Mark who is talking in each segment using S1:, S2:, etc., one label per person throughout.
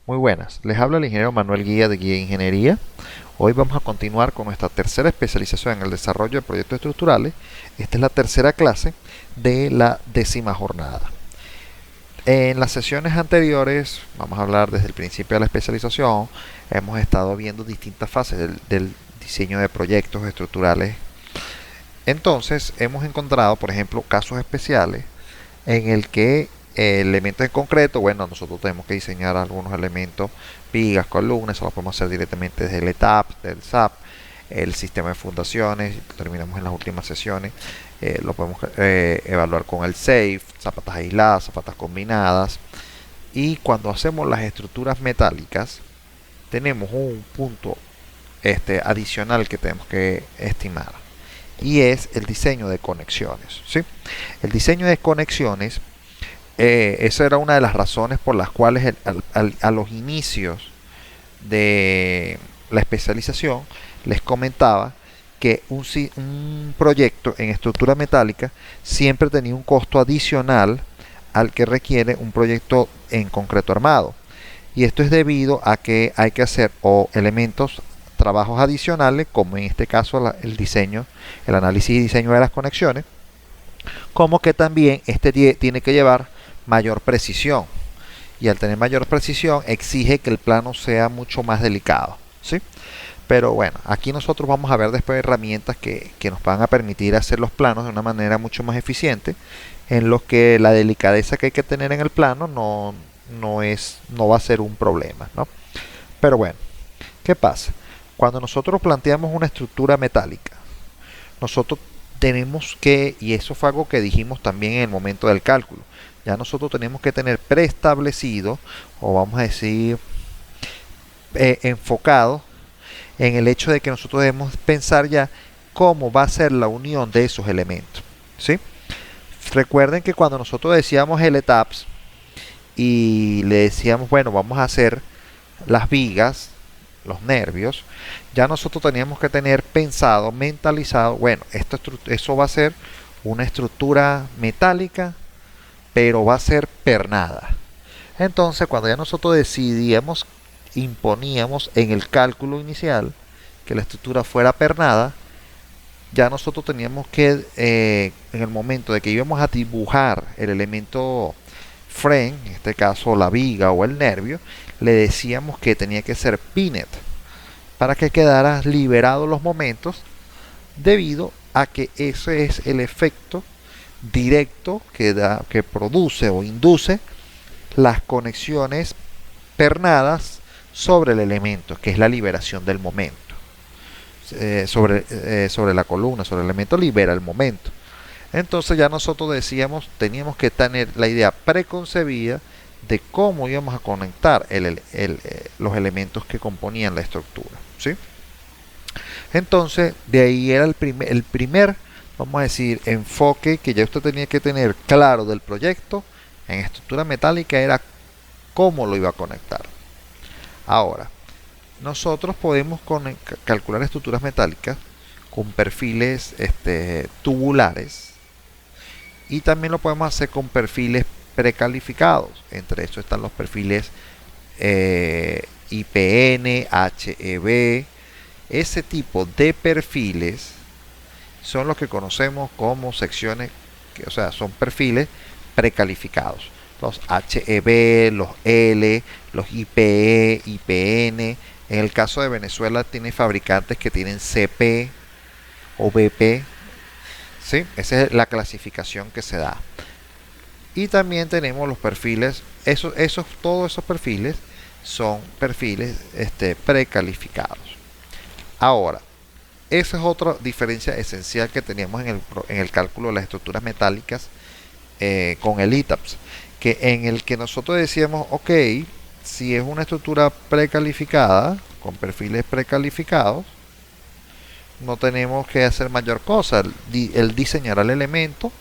S1: Muy buenas, les habla el ingeniero Manuel Guía de Guía Ingeniería. Hoy vamos a continuar con nuestra tercera especialización en el desarrollo de proyectos estructurales. Esta es la tercera clase de la 10ª jornada. En las sesiones anteriores, vamos a hablar desde el principio de la especialización, hemos estado viendo distintas fases del diseño de proyectos estructurales. Entonces, hemos encontrado, por ejemplo, casos especiales en el que elementos en concreto, bueno, nosotros tenemos que diseñar algunos elementos, vigas, columnas, eso lo podemos hacer directamente desde el ETAP, del SAP, el sistema de fundaciones, terminamos en las últimas sesiones, lo podemos evaluar con el SAFE, zapatas aisladas, zapatas combinadas, y cuando hacemos las estructuras metálicas, tenemos un punto adicional que tenemos que estimar, y es el diseño de conexiones, ¿sí? El diseño de conexiones, esa era una de las razones por las cuales a los inicios de la especialización les comentaba que un proyecto en estructura metálica siempre tenía un costo adicional al que requiere un proyecto en concreto armado. Y esto es debido a que hay que hacer trabajos adicionales, como en este caso el diseño, el análisis y diseño de las conexiones, como que también tiene que llevar mayor precisión, y al tener mayor precisión exige que el plano sea mucho más delicado, ¿sí? Pero bueno, aquí nosotros vamos a ver después herramientas que nos van a permitir hacer los planos de una manera mucho más eficiente, en los que la delicadeza que hay que tener en el plano no va a ser un problema, ¿no? Pero bueno, ¿qué pasa? Cuando nosotros planteamos una estructura metálica, nosotros tenemos que, y eso fue algo que dijimos también en el momento del cálculo, ya nosotros tenemos que tener preestablecido, o vamos a decir enfocado en el hecho de que nosotros debemos pensar ya cómo va a ser la unión de esos elementos, ¿sí? Recuerden que cuando nosotros decíamos el ETAPS y le decíamos, bueno, vamos a hacer las vigas, los nervios, ya nosotros teníamos que tener pensado, mentalizado, bueno, eso va a ser una estructura metálica, pero va a ser pernada. Entonces, cuando ya nosotros decidíamos, imponíamos en el cálculo inicial que la estructura fuera pernada, ya nosotros teníamos que, en el momento de que íbamos a dibujar el elemento frame, en este caso la viga o el nervio, le decíamos que tenía que ser pinet para que quedara liberados los momentos, debido a que ese es el efecto directo que produce o induce las conexiones pernadas sobre el elemento, que es la liberación del momento. Sobre la columna, sobre el elemento, libera el momento. Entonces ya nosotros teníamos que tener la idea preconcebida de cómo íbamos a conectar los elementos que componían la estructura, ¿sí? Entonces, de ahí era el primer, vamos a decir, enfoque que ya usted tenía que tener claro del proyecto en estructura metálica, era cómo lo iba a conectar. Ahora, nosotros podemos calcular estructuras metálicas con perfiles tubulares, y también lo podemos hacer con perfiles precalificados. Entre estos están los perfiles IPN, HEB. Ese tipo de perfiles son los que conocemos como secciones, o sea, son perfiles precalificados. Los HEB, los L, los IPE, IPN. En el caso de Venezuela tiene fabricantes que tienen CP o BP, ¿sí? Esa es la clasificación que se da. Y también tenemos los perfiles, todos esos perfiles son perfiles precalificados. Ahora, esa es otra diferencia esencial que teníamos en el cálculo de las estructuras metálicas con el ITAPS, que en el que nosotros decíamos, ok, si es una estructura precalificada, con perfiles precalificados, no tenemos que hacer mayor cosa. Él diseñará el elemento,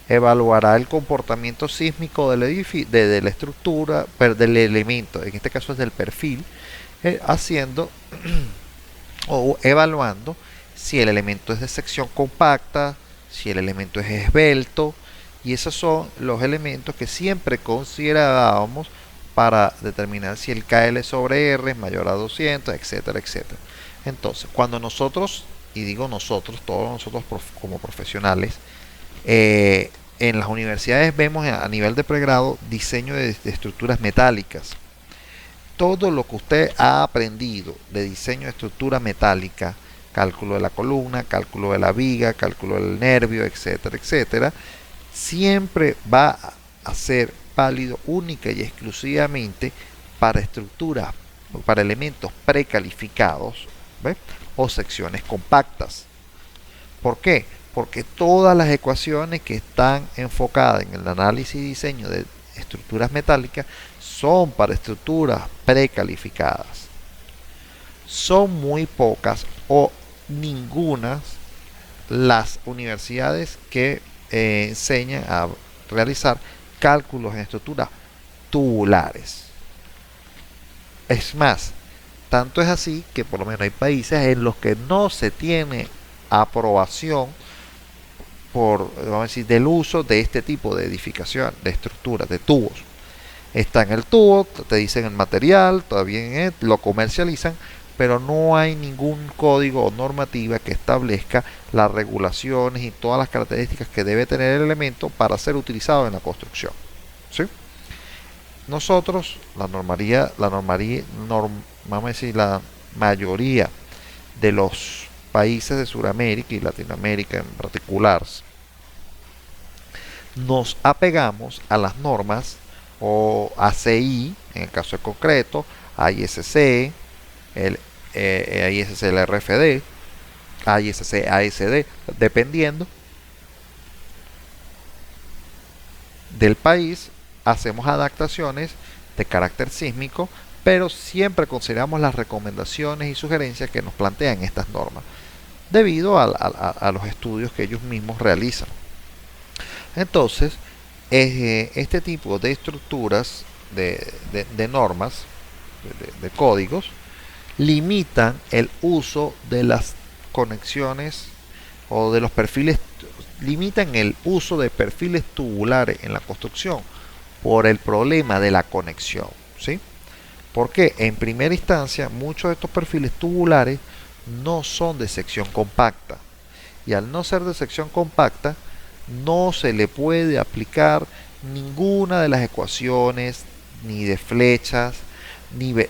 S1: evaluará el comportamiento sísmico de la estructura, del elemento, en este caso es del perfil, haciendo o evaluando si el elemento es de sección compacta, si el elemento es esbelto, y esos son los elementos que siempre considerábamos para determinar si el KL sobre R es mayor a 200, etcétera, etcétera. Entonces, cuando nosotros, y digo nosotros, todos nosotros como profesionales, en las universidades vemos a nivel de pregrado diseño de estructuras metálicas. Todo lo que usted ha aprendido de diseño de estructura metálica, cálculo de la columna, cálculo de la viga, cálculo del nervio, etcétera, etcétera, siempre va a ser válido única y exclusivamente para estructuras, para elementos precalificados, ¿ve? O secciones compactas. ¿Por qué? Porque todas las ecuaciones que están enfocadas en el análisis y diseño de estructuras metálicas son para estructuras precalificadas. Son muy pocas o ninguna las universidades que enseñan a realizar cálculos en estructuras tubulares. Es más, tanto es así que por lo menos hay países en los que no se tiene aprobación por, vamos a decir, del uso de este tipo de edificación, de estructuras, de tubos. Está en el tubo, te dicen el material, todavía lo comercializan, pero no hay ningún código o normativa que establezca las regulaciones y todas las características que debe tener el elemento para ser utilizado en la construcción. ¿Sí? Nosotros, vamos a decir, la mayoría de los países de Sudamérica y Latinoamérica en particular, nos apegamos a las normas o ACI, en el caso concreto, AISC, el AISC, el RFD, AISC, ASD, dependiendo del país, hacemos adaptaciones de carácter sísmico, pero siempre consideramos las recomendaciones y sugerencias que nos plantean estas normas, debido a los estudios que ellos mismos realizan. Entonces, este tipo de estructuras, de normas, de códigos, limitan el uso de las conexiones o de los perfiles, limitan el uso de perfiles tubulares en la construcción por el problema de la conexión, ¿sí? Porque en primera instancia muchos de estos perfiles tubulares no son de sección compacta, y al no ser de sección compacta no se le puede aplicar ninguna de las ecuaciones ni de flechas,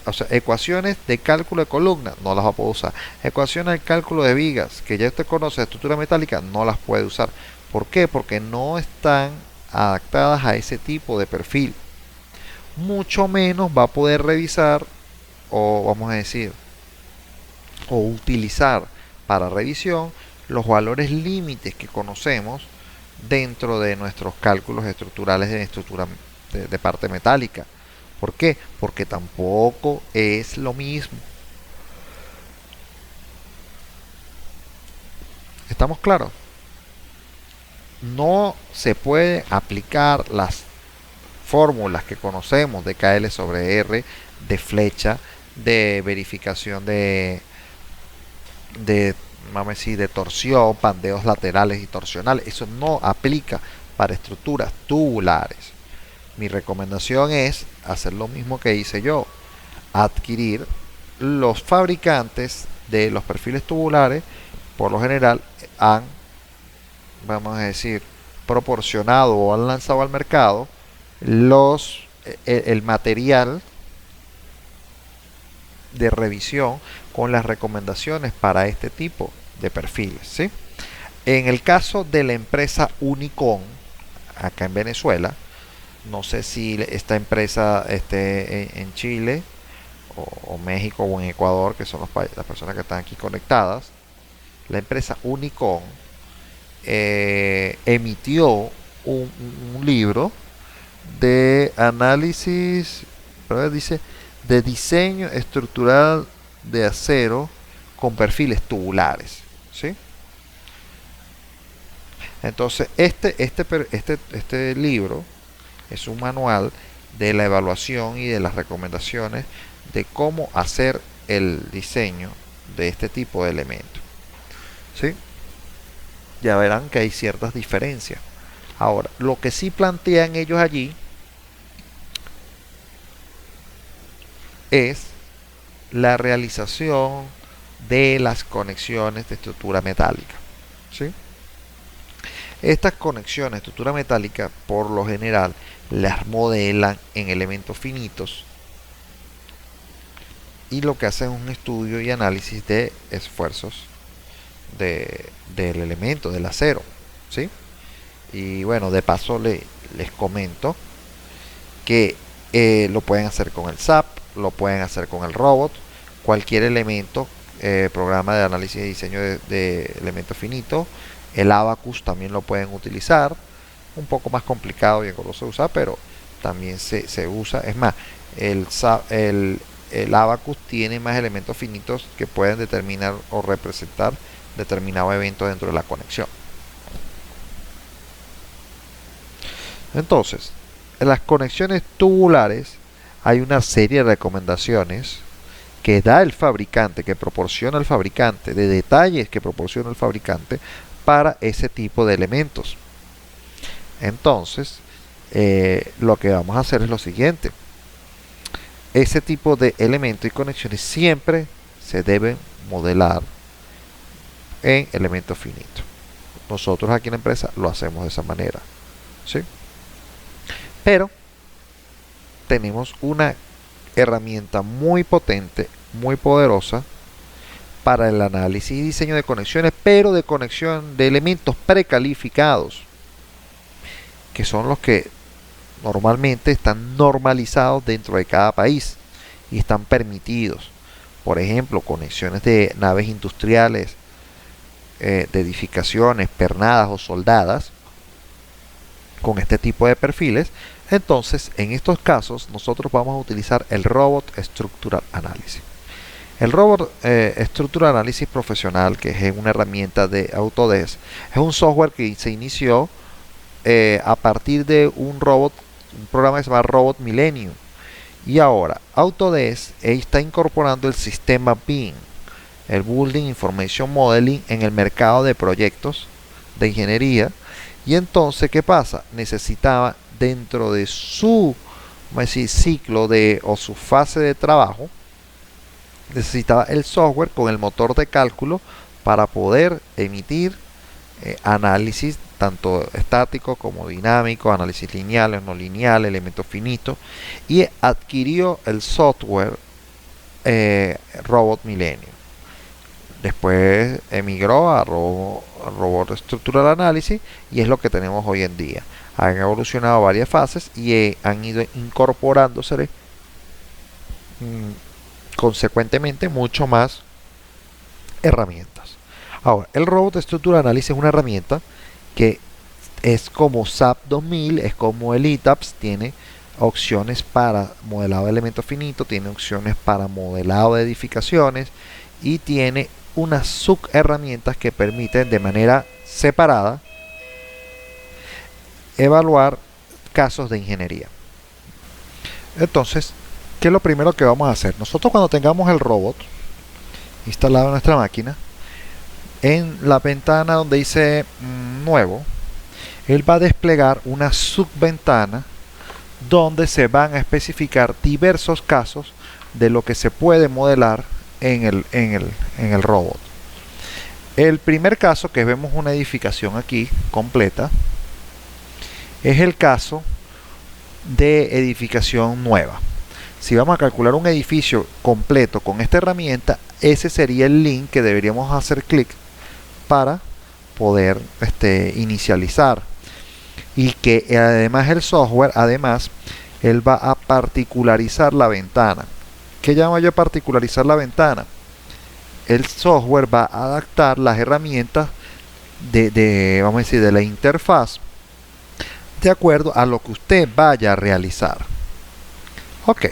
S1: o sea, ecuaciones de cálculo de columna no las va a poder usar, ecuaciones de cálculo de vigas que ya usted conoce de estructura metálica no las puede usar. ¿Por qué? Porque no están adaptadas a ese tipo de perfil. Mucho menos va a poder revisar, o vamos a decir, o utilizar para revisión los valores límites que conocemos dentro de nuestros cálculos estructurales de estructura de parte metálica. ¿Por qué? Porque tampoco es lo mismo. ¿Estamos claros? No se puede aplicar las fórmulas que conocemos de KL sobre R, de flecha, de verificación vamos a decir, de torsión, pandeos laterales y torsionales. Eso no aplica para estructuras tubulares. Mi recomendación es hacer lo mismo que hice yo, adquirir los fabricantes de los perfiles tubulares. Por lo general han, vamos a decir, proporcionado o han lanzado al mercado el material de revisión con las recomendaciones para este tipo de perfiles, ¿sí? En el caso de la empresa Unicon, acá en Venezuela, no sé si esta empresa esté en Chile o México o en Ecuador, que son las personas que están aquí conectadas. La empresa Unicon emitió un libro de análisis, pero dice, de diseño estructural de acero con perfiles tubulares, ¿sí? Entonces este libro es un manual de la evaluación y de las recomendaciones de cómo hacer el diseño de este tipo de elementos, ¿sí? Ya verán que hay ciertas diferencias. Ahora, lo que sí plantean ellos allí es la realización de las conexiones de estructura metálica, ¿sí? Estas conexiones de estructura metálica, por lo general, las modelan en elementos finitos y lo que hacen es un estudio y análisis de esfuerzos del elemento, del acero, ¿sí? Y bueno, de paso les comento que lo pueden hacer con el SAP, lo pueden hacer con el robot, cualquier elemento, programa de análisis y diseño de elementos finitos. El Abacus también lo pueden utilizar, un poco más complicado y engorroso de usar, pero también se usa. Es más, el Abacus tiene más elementos finitos que pueden determinar o representar determinado evento dentro de la conexión. Entonces, en las conexiones tubulares hay una serie de recomendaciones que da el fabricante, que proporciona el fabricante, de detalles que proporciona el fabricante para ese tipo de elementos. Entonces, lo que vamos a hacer es lo siguiente. Ese tipo de elementos y conexiones siempre se deben modelar en elementos finitos. Nosotros aquí en la empresa lo hacemos de esa manera, ¿sí? Pero tenemos una herramienta muy potente, muy poderosa para el análisis y diseño de conexiones, pero de conexión de elementos precalificados, que son los que normalmente están normalizados dentro de cada país y están permitidos. Por ejemplo, conexiones de naves industriales, de edificaciones, pernadas o soldadas, con este tipo de perfiles. Entonces, en estos casos, nosotros vamos a utilizar el Robot Structural Analysis. El Robot Structural Analysis Profesional, que es una herramienta de Autodesk, es un software que se inició a partir de un programa que se llama Robot Millennium. Y ahora, Autodesk está incorporando el sistema BIM, el Building Information Modeling, en el mercado de proyectos de ingeniería. Y entonces, ¿qué pasa? Necesitaba, dentro de su, vamos a decir, ciclo o su fase de trabajo, necesitaba el software con el motor de cálculo para poder emitir análisis tanto estático como dinámico, análisis lineal, no lineal, elementos finitos, y adquirió el software Robot Millennium. Después emigró a Robot Structural Analysis y es lo que tenemos hoy en día. Han evolucionado varias fases y han ido incorporándose consecuentemente mucho más herramientas. Ahora, el Robot Structural Analysis es una herramienta que es como SAP 2000, es como el ETAPS, tiene opciones para modelado de elementos finitos, tiene opciones para modelado de edificaciones y tiene unas subherramientas que permiten de manera separada evaluar casos de ingeniería. Entonces, ¿qué es lo primero que vamos a hacer? Nosotros, cuando tengamos el robot instalado en nuestra máquina, en la ventana donde dice nuevo, él va a desplegar una subventana donde se van a especificar diversos casos de lo que se puede modelar en el robot. El primer caso, que vemos una edificación aquí completa, es el caso de edificación nueva. Si vamos a calcular un edificio completo con esta herramienta, ese sería el link que deberíamos hacer clic para poder inicializar. Y que además el software, él va a particularizar la ventana. ¿Qué llamo yo particularizar la ventana? El software va a adaptar las herramientas vamos a decir, de la interfaz de acuerdo a lo que usted vaya a realizar. Ok.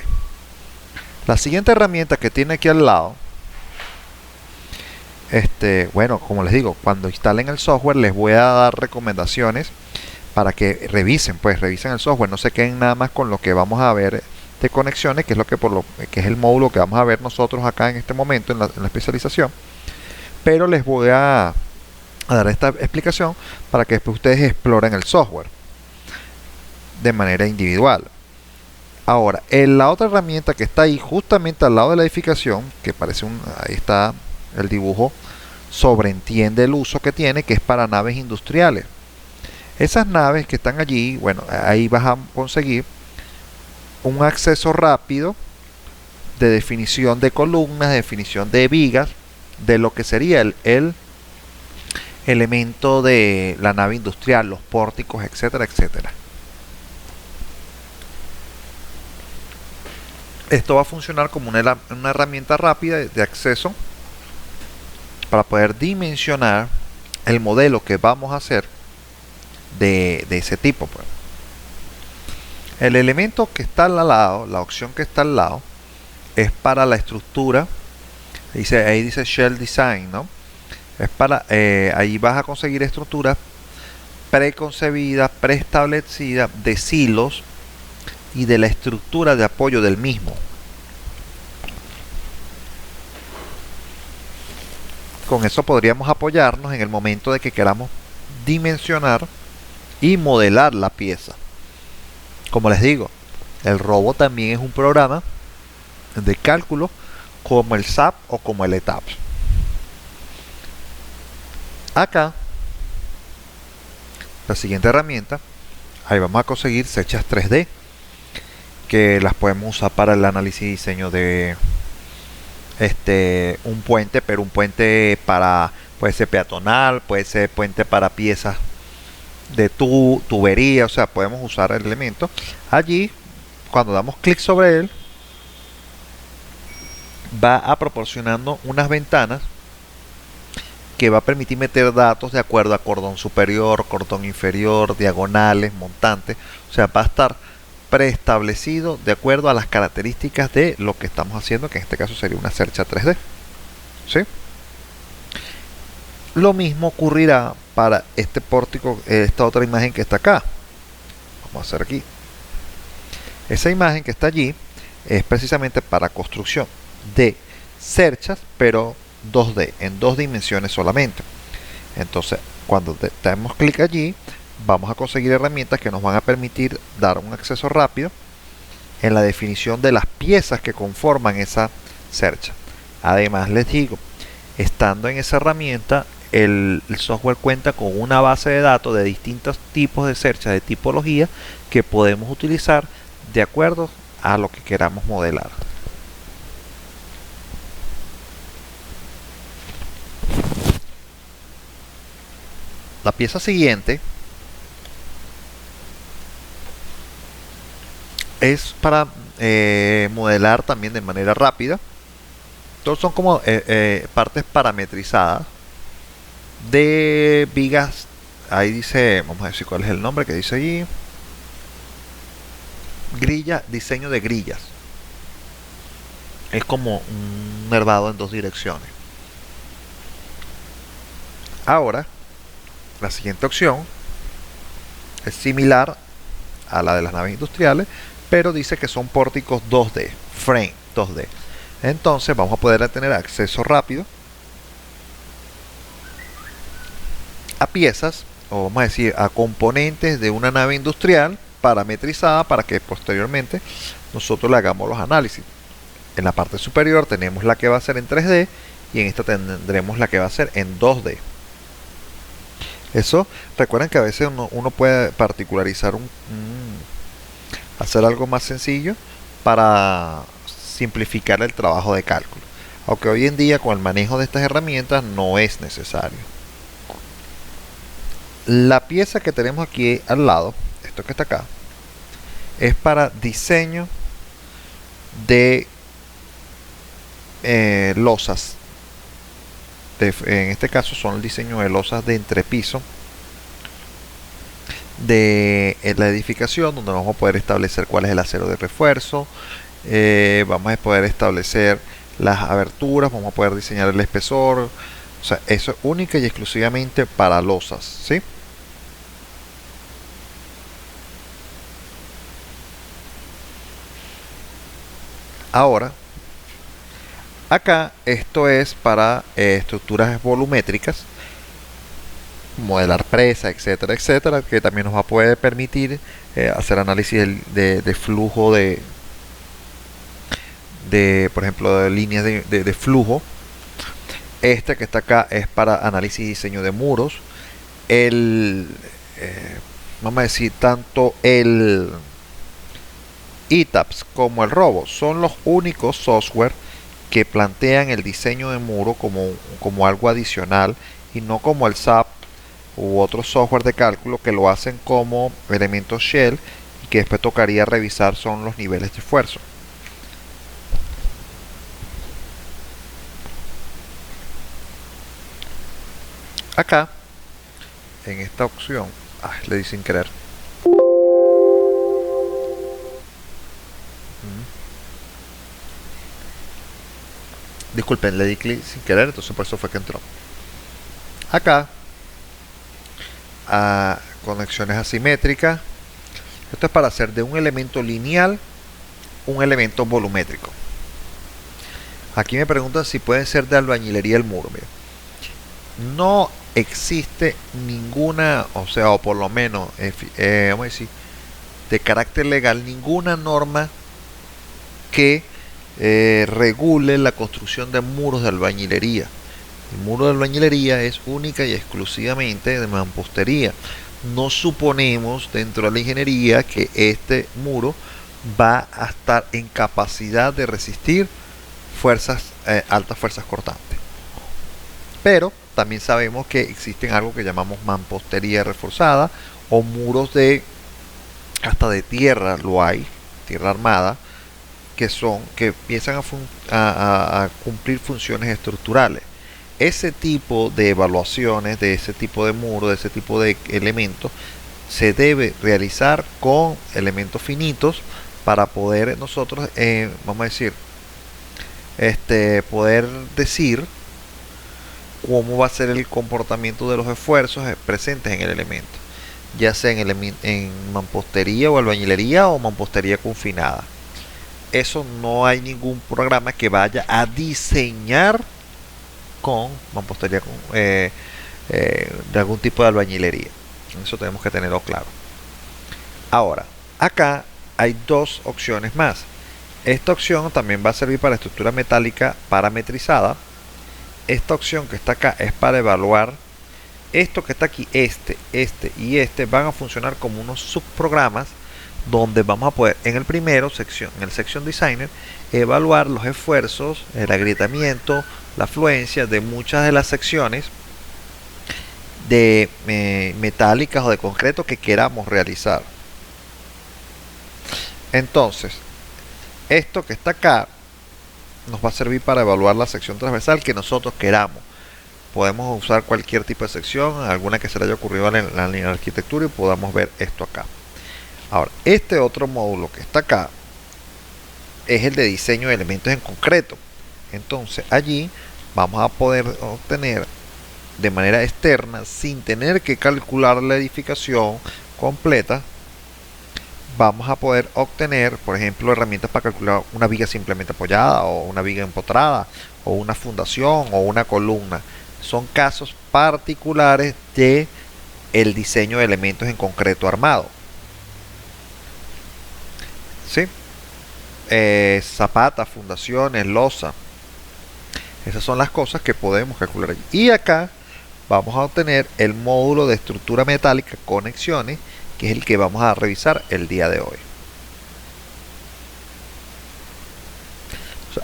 S1: La siguiente herramienta que tiene aquí al lado, bueno, como les digo, cuando instalen el software les voy a dar recomendaciones para que revisen el software, no se queden nada más con lo que vamos a ver de conexiones, que es que es el módulo que vamos a ver nosotros acá en este momento en la especialización, pero les voy a dar esta explicación para que después ustedes exploren el software de manera individual. Ahora, en la otra herramienta que está ahí justamente al lado de la edificación, que parece ahí está el dibujo, sobreentiende el uso que tiene, que es para naves industriales. Esas naves que están allí, bueno, ahí vas a conseguir un acceso rápido de definición de columnas, de definición de vigas, de lo que sería el elemento de la nave industrial, los pórticos, etcétera, etcétera. Esto va a funcionar como una herramienta rápida de acceso para poder dimensionar el modelo que vamos a hacer de ese tipo, pues. El elemento que está al lado, la opción que está al lado, es para la estructura. Ahí dice Shell Design, ¿no? Es para, ahí vas a conseguir estructuras preconcebidas, preestablecidas de silos y de la estructura de apoyo del mismo. Con eso podríamos apoyarnos en el momento de que queramos dimensionar y modelar la pieza. Como les digo, el Robo también es un programa de cálculo como el SAP o como el ETAP. Acá, la siguiente herramienta, ahí vamos a conseguir sechas 3D, que las podemos usar para el análisis y diseño de un puente, pero un puente para, puede ser peatonal, puede ser puente para piezas de tubería, o sea, podemos usar el elemento. Allí, cuando damos clic sobre él, va a proporcionando unas ventanas que va a permitir meter datos de acuerdo a cordón superior, cordón inferior, diagonales, montantes, o sea, va a estar preestablecido de acuerdo a las características de lo que estamos haciendo, que en este caso sería una cercha 3D. ¿Sí? Lo mismo ocurrirá para este pórtico, esta otra imagen que está acá. Vamos a hacer aquí. Esa imagen que está allí es precisamente para construcción de cerchas, pero 2D, en 2 dimensiones solamente. Entonces, cuando damos clic allí, vamos a conseguir herramientas que nos van a permitir dar un acceso rápido en la definición de las piezas que conforman esa cercha. Además, les digo, estando en esa herramienta, el software cuenta con una base de datos de distintos tipos de cerchas, de tipología, que podemos utilizar de acuerdo a lo que queramos modelar. La pieza siguiente es para modelar también de manera rápida. Todos son como partes parametrizadas de vigas. Ahí dice, vamos a decir cuál es el nombre que dice allí. Grilla, diseño de grillas. Es como un nervado en 2 direcciones. Ahora, la siguiente opción es similar a la de las naves industriales, pero dice que son pórticos 2D, frame 2D. Entonces vamos a poder tener acceso rápido a piezas, o vamos a decir a componentes de una nave industrial parametrizada para que posteriormente nosotros le hagamos los análisis. En la parte superior tenemos la que va a ser en 3D y en esta tendremos la que va a ser en 2D. Eso, recuerden que a veces uno puede particularizar hacer algo más sencillo para simplificar el trabajo de cálculo, aunque hoy en día con el manejo de estas herramientas no es necesario. La pieza que tenemos aquí al lado, esto que está acá, es para diseño de losas. En este caso son el diseño de losas de entrepiso de la edificación, donde vamos a poder establecer cuál es el acero de refuerzo, vamos a poder establecer las aberturas, vamos a poder diseñar el espesor. O sea, eso es única y exclusivamente para losas, ¿sí? Ahora, acá esto es para estructuras volumétricas, modelar presa, etcétera, etcétera, que también nos va a poder permitir hacer análisis de flujo de por ejemplo, de líneas de flujo. Este que está acá es para análisis y diseño de muros. Vamos a decir, tanto el ETABS como el Robo son los únicos software que plantean el diseño de muro como algo adicional y no como el SAP u otros software de cálculo que lo hacen como elementos shell y que después tocaría revisar son los niveles de esfuerzo. Acá en esta opción le di sin querer. Disculpen, le di clic sin querer, entonces por eso fue que entró. Acá a conexiones asimétricas. Esto es para hacer de un elemento lineal un elemento volumétrico. Aquí me preguntan si puede ser de albañilería el muro. Mira, no existe ninguna, o sea, o por lo menos, vamos a decir, de carácter legal, ninguna norma que regule la construcción de muros de albañilería. El muro de albañilería es única y exclusivamente de mampostería. No suponemos dentro de la ingeniería que este muro va a estar en capacidad de resistir altas fuerzas cortantes. Pero también sabemos que existen algo que llamamos mampostería reforzada o muros hasta de tierra, lo hay, tierra armada, que empiezan a cumplir funciones estructurales. Ese tipo de evaluaciones, de ese tipo de muro, de ese tipo de elementos, se debe realizar con elementos finitos para poder nosotros, vamos a decir, poder decir cómo va a ser el comportamiento de los esfuerzos presentes en el elemento, ya sea en mampostería o albañilería o mampostería confinada. Eso no hay ningún programa que vaya a diseñar con mampostería de algún tipo de albañilería. Eso tenemos que tenerlo claro. Ahora, acá hay dos opciones más. Esta opción también va a servir para estructura metálica parametrizada. Esta opción que está acá es para evaluar esto que está aquí, este y este van a funcionar como unos subprogramas donde vamos a poder en el primero en el Section Designer, evaluar los esfuerzos, el agrietamiento, la afluencia de muchas de las secciones de metálicas o de concreto que queramos realizar. Entonces, esto que está acá nos va a servir para evaluar la sección transversal que nosotros queramos. Podemos usar cualquier tipo de sección, alguna que se le haya ocurrido en la línea de arquitectura y podamos ver esto acá. Ahora, este otro módulo que está acá es el de diseño de elementos en concreto. Entonces allí vamos a poder obtener de manera externa, sin tener que calcular la edificación completa, vamos a poder obtener, por ejemplo, herramientas para calcular una viga simplemente apoyada o una viga empotrada o una fundación o una columna. Son casos particulares de el diseño de elementos en concreto armado. ¿Sí? Zapatas, fundaciones, losa. Esas son las cosas que podemos calcular allí. Y acá vamos a obtener el módulo de estructura metálica conexiones, que es el que vamos a revisar el día de hoy.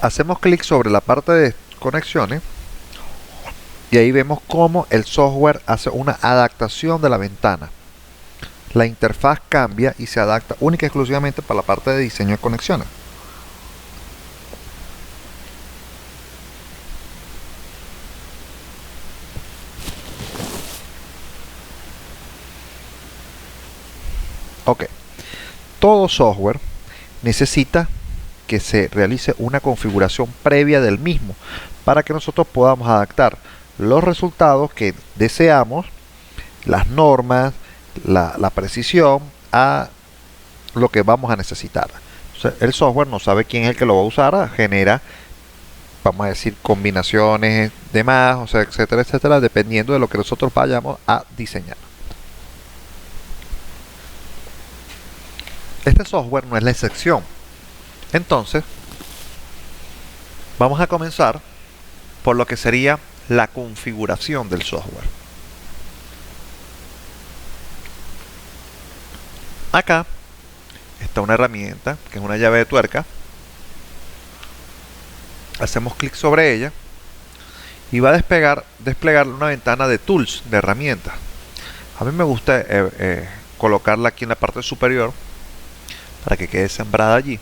S1: Hacemos clic sobre la parte de conexiones y ahí vemos cómo el software hace una adaptación de la ventana. La interfaz cambia y se adapta única y exclusivamente para la parte de diseño de conexiones. Ok, todo software necesita que se realice una configuración previa del mismo para que nosotros podamos adaptar los resultados que deseamos, las normas, la precisión a lo que vamos a necesitar. O sea, el software no sabe quién es el que lo va a usar, genera, vamos a decir, combinaciones de más, o sea, etcétera, etcétera, dependiendo de lo que nosotros vayamos a diseñar. Este software no es la excepción. Entonces, Vamos a comenzar por lo que sería la configuración del software. Acá está una herramienta que es una llave de tuerca. Hacemos clic sobre ella y va a desplegar una ventana de tools, de herramientas. A mí me gusta colocarla aquí en la parte superior para que quede sembrada allí.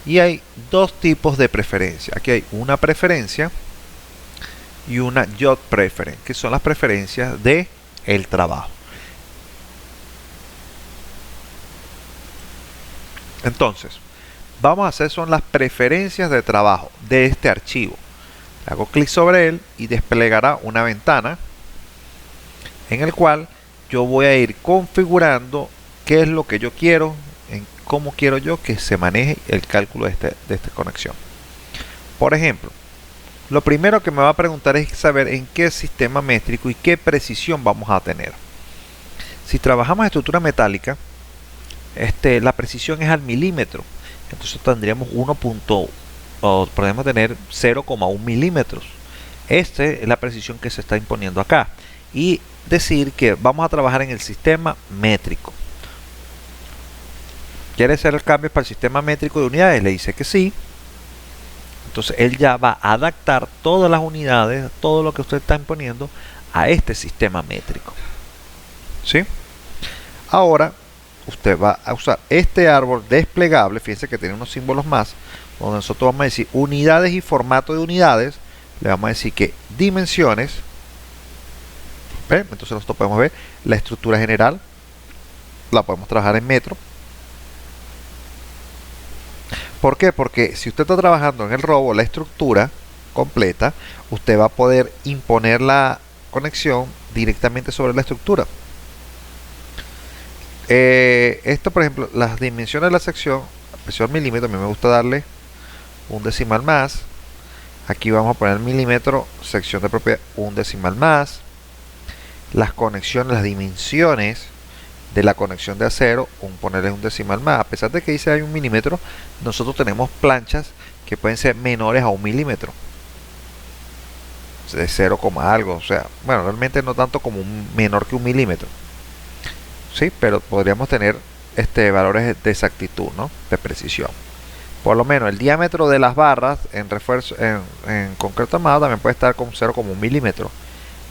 S1: Y hay dos tipos de preferencia. Aquí hay una preferencia y una job preference, que son las preferencias de el trabajo. Entonces, vamos a hacer son las preferencias de trabajo de este archivo. Hago clic sobre él y desplegará una ventana en el cual yo voy a ir configurando qué es lo que yo quiero, en cómo quiero yo que se maneje el cálculo de esta conexión. Por ejemplo, lo primero que me va a preguntar es saber en qué sistema métrico y qué precisión vamos a tener. Si trabajamos estructura metálica, la precisión es al milímetro. Entonces tendríamos podemos tener 0,1 milímetros. Esta es la precisión que se está imponiendo acá. Y decir que vamos a trabajar en el sistema métrico. ¿Quiere hacer el cambio para el sistema métrico de unidades? Le dice que sí. Entonces él ya va a adaptar todas las unidades, todo lo que usted está imponiendo a este sistema métrico. ¿Sí? Ahora usted va a usar este árbol desplegable. Fíjense que tiene unos símbolos más, donde nosotros vamos a decir unidades y formato de unidades. Le vamos a decir que dimensiones. ¿Ve? Entonces nosotros podemos ver la estructura general, la podemos trabajar en metro. ¿Por qué? Porque si usted está trabajando en el robo, la estructura completa, usted va a poder imponer la conexión directamente sobre la estructura. Esto, por ejemplo, las dimensiones de la sección, presión milímetro, a mí me gusta darle un decimal más. Aquí vamos a poner milímetro, sección de propiedad, un decimal más. Las conexiones, las dimensiones de la conexión de acero, ponerle un decimal más. A pesar de que dice hay un milímetro, nosotros tenemos planchas que pueden ser menores a un milímetro, de 0, algo, o sea, bueno, realmente no tanto como menor que un milímetro, sí, pero podríamos tener valores de exactitud, ¿no? De precisión. Por lo menos el diámetro de las barras en refuerzo, en concreto armado, también puede estar con 0,1 milímetro.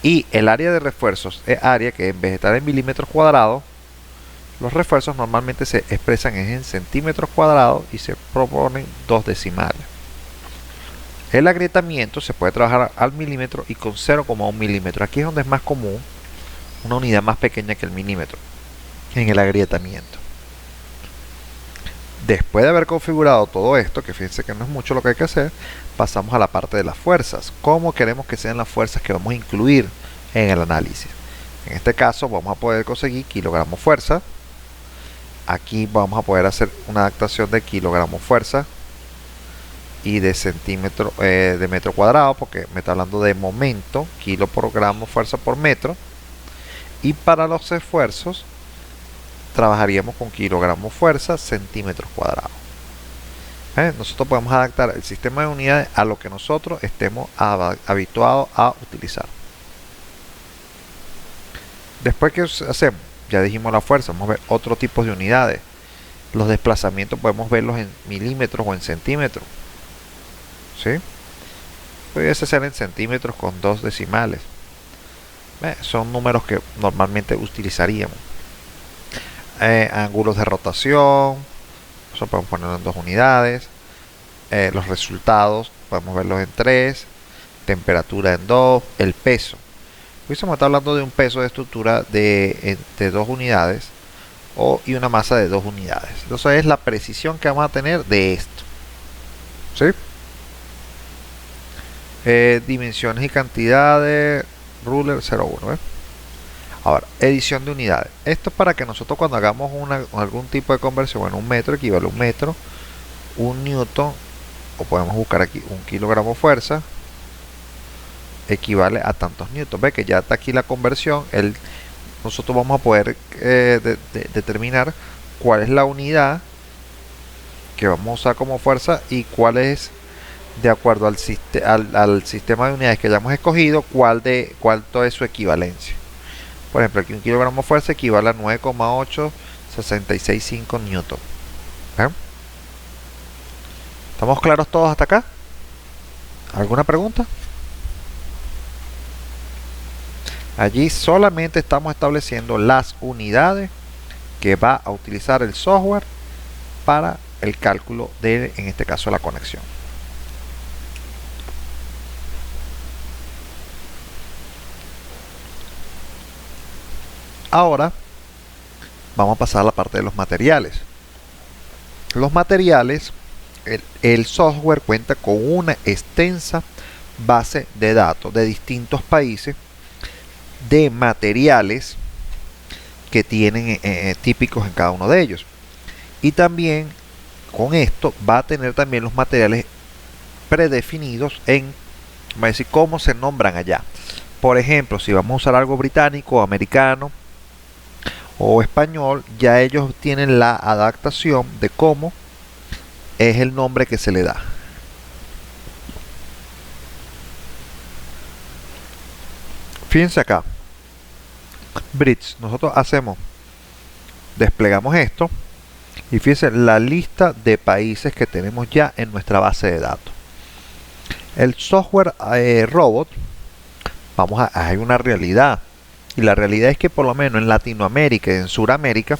S1: Y el área de refuerzos es área que en vez de estar en milímetros cuadrados, los refuerzos normalmente se expresan en centímetros cuadrados y se proponen dos decimales. El agrietamiento se puede trabajar al milímetro y con 0,1 milímetro. Aquí es donde es más común una unidad más pequeña que el milímetro en el agrietamiento. Después de haber configurado todo esto, que fíjense que no es mucho lo que hay que hacer, pasamos a la parte de las fuerzas. ¿Cómo queremos que sean las fuerzas que vamos a incluir en el análisis? En este caso vamos a poder conseguir kilogramos fuerza. Aquí vamos a poder hacer una adaptación de kilogramos fuerza y de centímetro, de metro cuadrado, porque me está hablando de momento, kilo por gramo fuerza por metro. Y para los esfuerzos trabajaríamos con kilogramos fuerza centímetros cuadrados. Nosotros podemos adaptar el sistema de unidades a lo que nosotros estemos habituados a utilizar. Después, ¿qué hacemos? Ya dijimos la fuerza, vamos a ver otro tipo de unidades. Los desplazamientos podemos verlos en milímetros o en centímetros, ¿sí? Pudiese ser en centímetros con dos decimales. Son números que normalmente utilizaríamos. Ángulos de rotación, eso podemos ponerlo en 2 unidades. Los resultados podemos verlos en 3. Temperatura en 2. El peso. Hoy se me está hablando de un peso de estructura de 2 unidades y una masa de 2 unidades. Entonces es la precisión que vamos a tener de esto, ¿sí? Dimensiones y cantidades, ruler 0,1. Ahora, edición de unidades. Esto es para que nosotros cuando hagamos algún tipo de conversión, bueno, un metro equivale a un metro, un newton, o podemos buscar aquí un kilogramo fuerza, equivale a tantos newtons. Ve que ya está aquí la conversión. Nosotros vamos a poder determinar cuál es la unidad que vamos a usar como fuerza y cuál es de acuerdo al sistema de unidades que hayamos escogido, cuánto es su equivalencia. Por ejemplo, aquí un kilogramo de fuerza equivale a 9,8665 newton. ¿Eh? ¿Estamos claros todos hasta acá? ¿Alguna pregunta? Allí solamente estamos estableciendo las unidades que va a utilizar el software para el cálculo de, en este caso, la conexión. Ahora vamos a pasar a la parte de los materiales. Los materiales, el software cuenta con una extensa base de datos de distintos países de materiales que tienen típicos en cada uno de ellos. Y también con esto va a tener también los materiales predefinidos en, vamos a decir, cómo se nombran allá. Por ejemplo, si vamos a usar algo británico, americano o español, ya ellos tienen la adaptación de cómo es el nombre que se le da. Fíjense acá, Brits, nosotros desplegamos esto y fíjense la lista de países que tenemos ya en nuestra base de datos. El software robot, hay una realidad, y la realidad es que por lo menos en Latinoamérica y en Sudamérica,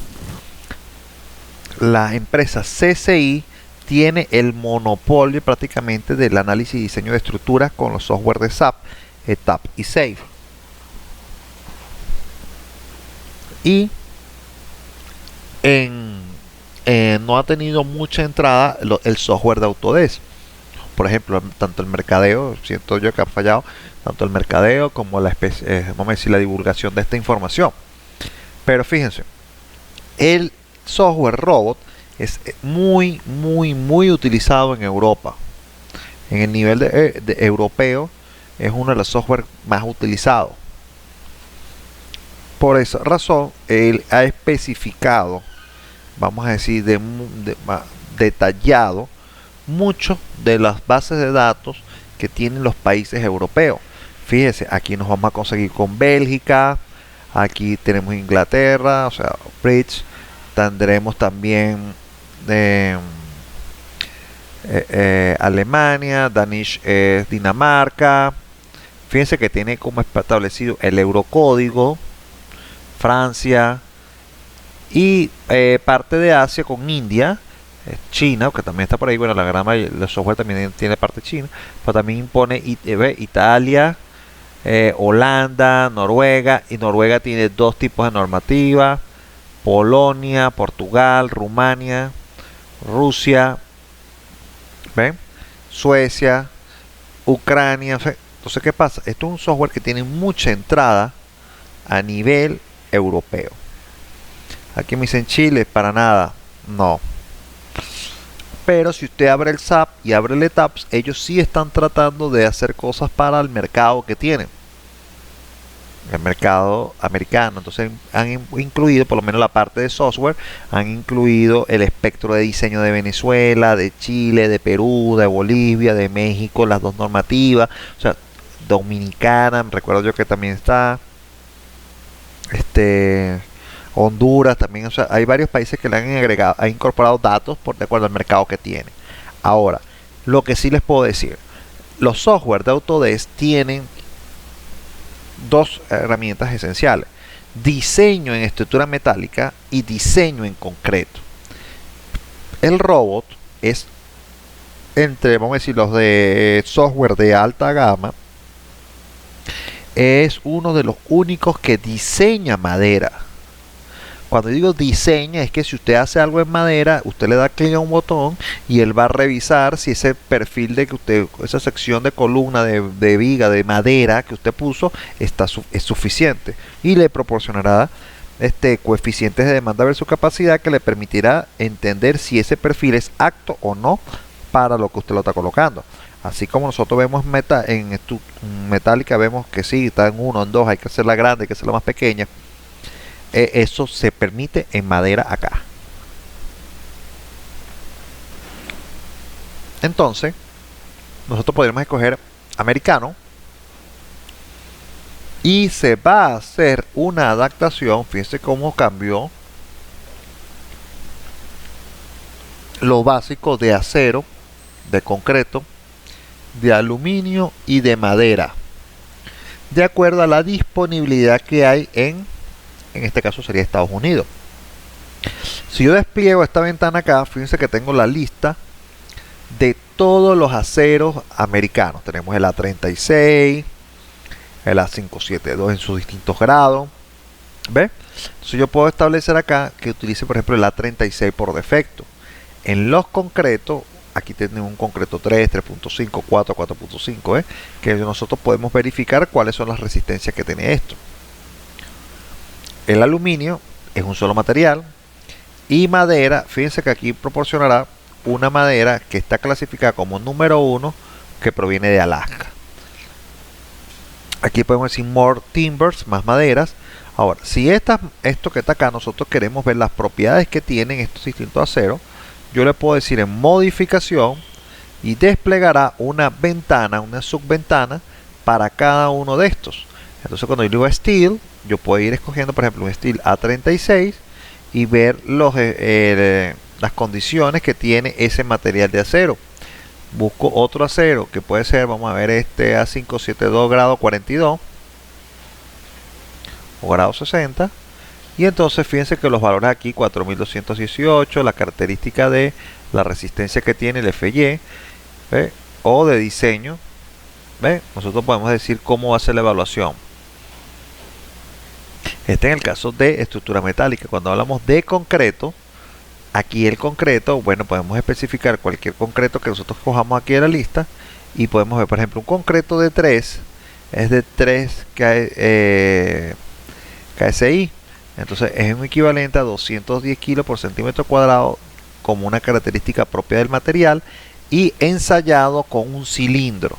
S1: la empresa CCI tiene el monopolio prácticamente del análisis y diseño de estructuras con los software de SAP, ETAP y SAFE. Y no ha tenido mucha entrada el software de Autodesk. Por ejemplo, tanto el mercadeo, siento yo que ha fallado, tanto el mercadeo como vamos a decir, la divulgación de esta información. Pero fíjense, el software robot es muy utilizado en Europa. En el nivel de europeo es uno de los software más utilizados. Por esa razón, él ha especificado, vamos a decir, detallado mucho de las bases de datos que tienen los países europeos. Fíjese, aquí nos vamos a conseguir con Bélgica, aquí tenemos Inglaterra, o sea, Brits, tendremos también Alemania, Danish es Dinamarca. Fíjense que tiene como establecido el eurocódigo, Francia y parte de Asia con India, China, que también está por ahí. Bueno, la gran mayoría del software también tiene parte china, pero también impone Italia, Holanda, Noruega, y Noruega tiene dos tipos de normativa: Polonia, Portugal, Rumania, Rusia, ¿ven? Suecia, Ucrania. Entonces, ¿qué pasa? Esto es un software que tiene mucha entrada a nivel europeo. Aquí me dicen Chile, para nada, no. Pero si usted abre el SAP y abre el ETAPS, ellos sí están tratando de hacer cosas para el mercado que tienen, el mercado americano. Entonces han incluido, por lo menos la parte de software, han incluido el espectro de diseño de Venezuela, de Chile, de Perú, de Bolivia, de México, las dos normativas, o sea, Dominicana, recuerdo yo que también está, Honduras también. O sea, hay varios países que le han agregado, han incorporado datos de acuerdo al mercado que tiene. Ahora, lo que sí les puedo decir, los software de Autodesk tienen dos herramientas esenciales: diseño en estructura metálica y diseño en concreto. El robot es, vamos a decir, los de software de alta gama, es uno de los únicos que diseña madera. Cuando digo diseña, es que si usted hace algo en madera, usted le da clic a un botón y él va a revisar si ese perfil de que usted, esa sección de columna de viga de madera que usted puso es suficiente, y le proporcionará coeficientes de demanda versus capacidad que le permitirá entender si ese perfil es apto o no para lo que usted lo está colocando. Así como nosotros vemos en metálica, vemos que sí, está en 1, en 2, hay que hacerla grande, hay que hacerla más pequeña. Eso se permite en madera acá. Entonces, nosotros podríamos escoger americano y se va a hacer una adaptación. Fíjense cómo cambió lo básico de acero, de concreto, de aluminio y de madera, de acuerdo a la disponibilidad que hay en este caso sería Estados Unidos. Si yo despliego esta ventana acá, fíjense que tengo la lista de todos los aceros americanos. Tenemos el A36, el A572 en sus distintos grados. ¿Ve? Entonces yo puedo establecer acá que utilice, por ejemplo, el A36 por defecto. En los concretos, aquí tenemos un concreto 3, 3.5, 4, 4.5, que nosotros podemos verificar cuáles son las resistencias que tiene esto. El aluminio es un solo material. Y madera, fíjense que aquí proporcionará una madera que está clasificada como número 1, que proviene de Alaska. Aquí podemos decir more timbers, más maderas. Ahora, si esto que está acá, nosotros queremos ver las propiedades que tienen estos distintos aceros, yo le puedo decir en modificación y desplegará una ventana, una subventana para cada uno de estos. Entonces cuando yo digo steel, yo puedo ir escogiendo, por ejemplo, un steel A36 y ver las condiciones que tiene ese material de acero. Busco otro acero que puede ser, vamos a ver, este A572 grado 42 o grado 60. Y entonces fíjense que los valores aquí, 4218, la característica de la resistencia que tiene el FY, ¿ve? O de diseño, ¿ve? Nosotros podemos decir cómo va a ser la evaluación. Este en el caso de estructura metálica. Cuando hablamos de concreto, aquí el concreto, bueno, podemos especificar cualquier concreto que nosotros cojamos aquí en la lista y podemos ver, por ejemplo, un concreto de 3 es de 3 KSI. Entonces es un equivalente a 210 kilos por centímetro cuadrado como una característica propia del material y ensayado con un cilindro.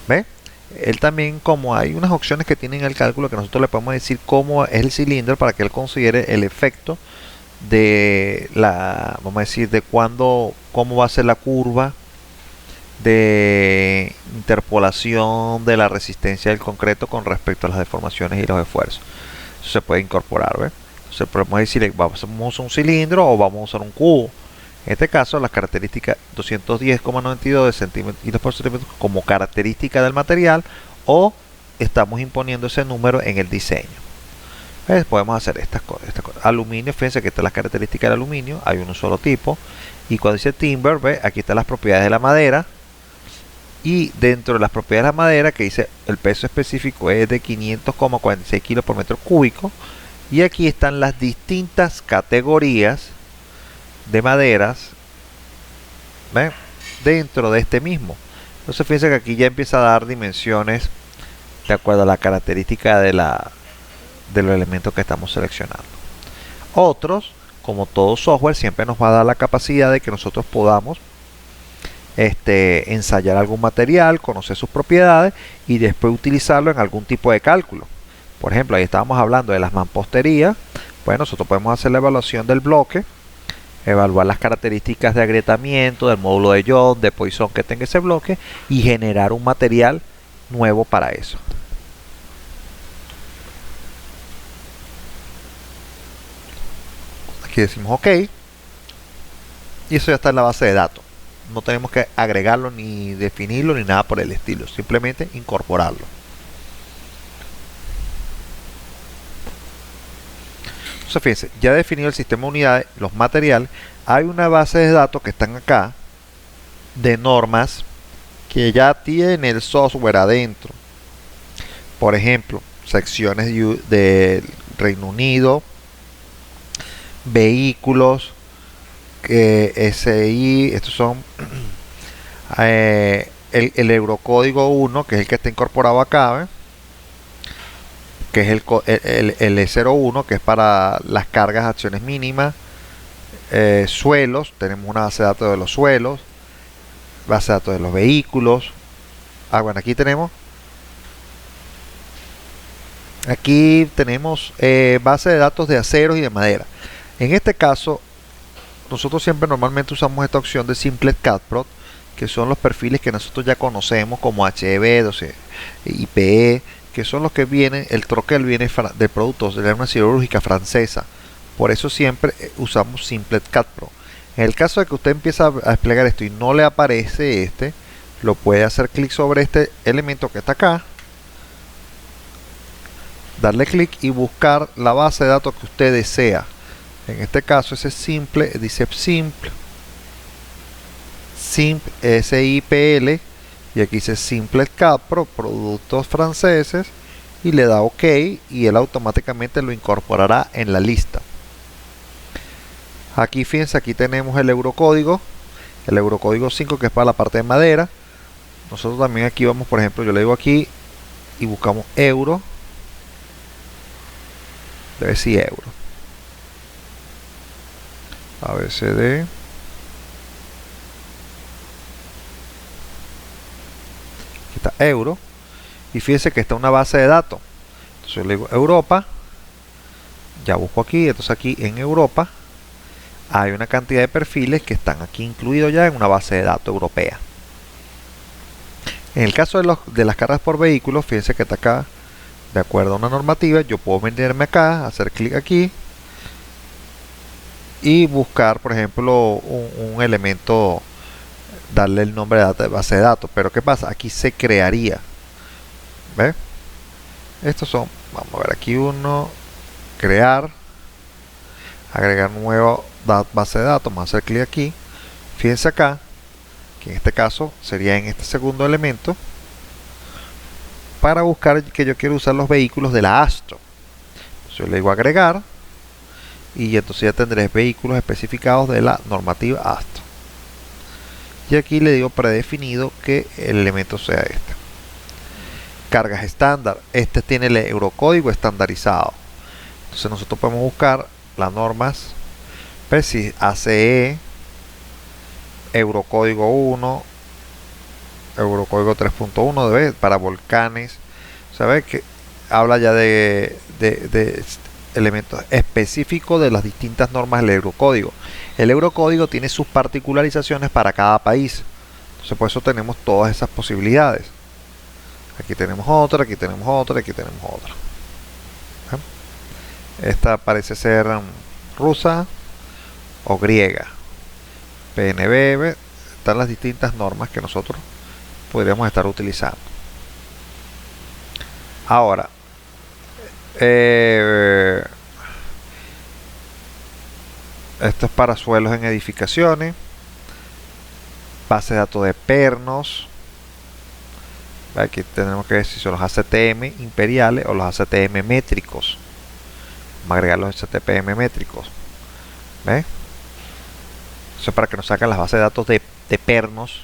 S1: ¿Ve? Él también, como hay unas opciones que tienen el cálculo que nosotros le podemos decir cómo es el cilindro para que él considere el efecto de vamos a decir, de cómo va a ser la curva de interpolación de la resistencia del concreto con respecto a las deformaciones y los esfuerzos. Eso se puede incorporar, ¿ve? Entonces podemos decir, vamos a usar un cilindro o vamos a usar un cubo. En este caso, las características 210,92 de centímetros por centímetro como característica del material, o estamos imponiendo ese número en el diseño. ¿Ves? Podemos hacer estas cosas. Aluminio, fíjense que esta es la característica del aluminio, hay un solo tipo. Y cuando dice timber, ¿ves? Aquí están las propiedades de la madera. Y dentro de las propiedades de la madera, que dice el peso específico es de 500,46 kilos por metro cúbico. Y aquí están las distintas categorías de maderas, ¿ven? Dentro de este mismo. Entonces fíjense que aquí ya empieza a dar dimensiones de acuerdo a la característica de los elementos que estamos seleccionando. Otros, como todo software, siempre nos va a dar la capacidad de que nosotros podamos ensayar algún material, conocer sus propiedades y después utilizarlo en algún tipo de cálculo. Por ejemplo, ahí estábamos hablando de las mamposterías. Bueno, nosotros podemos hacer la evaluación del bloque, evaluar las características de agrietamiento, del módulo de Young, de Poisson que tenga ese bloque y generar un material nuevo para eso. Aquí decimos OK y eso ya está en la base de datos. No tenemos que agregarlo ni definirlo ni nada por el estilo, simplemente incorporarlo. Entonces fíjense, ya he definido el sistema de unidades, los materiales. Hay una base de datos que están acá de normas que ya tiene el software adentro. Por ejemplo, secciones del Reino Unido, vehículos, SI, estos son el Eurocódigo 1, que es el que está incorporado acá, ¿ves? Que es el E01, que es para las cargas, acciones mínimas, suelos, tenemos una base de datos de los suelos, base de datos de los vehículos. Bueno, aquí tenemos base de datos de aceros y de madera. En este caso, nosotros siempre normalmente usamos esta opción de Simplet CADPROD, que son los perfiles que nosotros ya conocemos como HB, IPE, que son los que vienen, el troquel viene de productos de la Unión Siderúrgica Francesa. Por eso siempre usamos Simplet CAD Pro. En el caso de que usted empiece a desplegar esto y no le aparece este, lo puede hacer clic sobre este elemento que está acá, darle clic y buscar la base de datos que usted desea. En este caso ese simple, dice simple, SIPL, y aquí dice Simplet CAD Pro, productos franceses, y le da OK y él automáticamente lo incorporará en la lista. Aquí fíjense, aquí tenemos el eurocódigo 5, que es para la parte de madera. Nosotros también aquí vamos, por ejemplo, yo le digo aquí y buscamos euro, debe ser euro, ABCD, aquí está euro, y fíjense que está una base de datos. Entonces yo le digo Europa, ya busco aquí, entonces aquí en Europa hay una cantidad de perfiles que están aquí incluidos ya en una base de datos europea. En el caso de las cargas por vehículos, fíjense que está acá, de acuerdo a una normativa, yo puedo venirme acá, hacer clic aquí y buscar, por ejemplo, un elemento, darle el nombre de base de datos. Pero ¿qué pasa? Aquí se crearía, ¿ve? Estos son, vamos a ver aquí uno, crear, agregar nueva base de datos, vamos a hacer clic aquí. Fíjense acá que en este caso sería en este segundo elemento para buscar que yo quiero usar los vehículos de la ASTO. Yo le digo agregar y entonces ya tendré vehículos especificados de la normativa ASTO, y aquí le digo predefinido que el elemento sea este. Cargas estándar, este tiene el eurocódigo estandarizado, entonces nosotros podemos buscar las normas PESI, ACE, Eurocódigo 1, Eurocódigo 3.1 para volcanes. ¿Sabe? Que habla ya de elementos específicos de las distintas normas del Eurocódigo. El Eurocódigo tiene sus particularizaciones para cada país. Entonces por eso tenemos todas esas posibilidades. Aquí tenemos otra, aquí tenemos otra, aquí tenemos otra. Esta parece ser rusa o griega. PNB, están las distintas normas que nosotros podríamos estar utilizando. Ahora, esto es para suelos en edificaciones, base de datos de pernos. Aquí tenemos que ver si son los ACTM imperiales o los ACTM métricos. Vamos a agregar los ACTM métricos. ¿Ves? Eso es para que nos saquen las bases de datos de pernos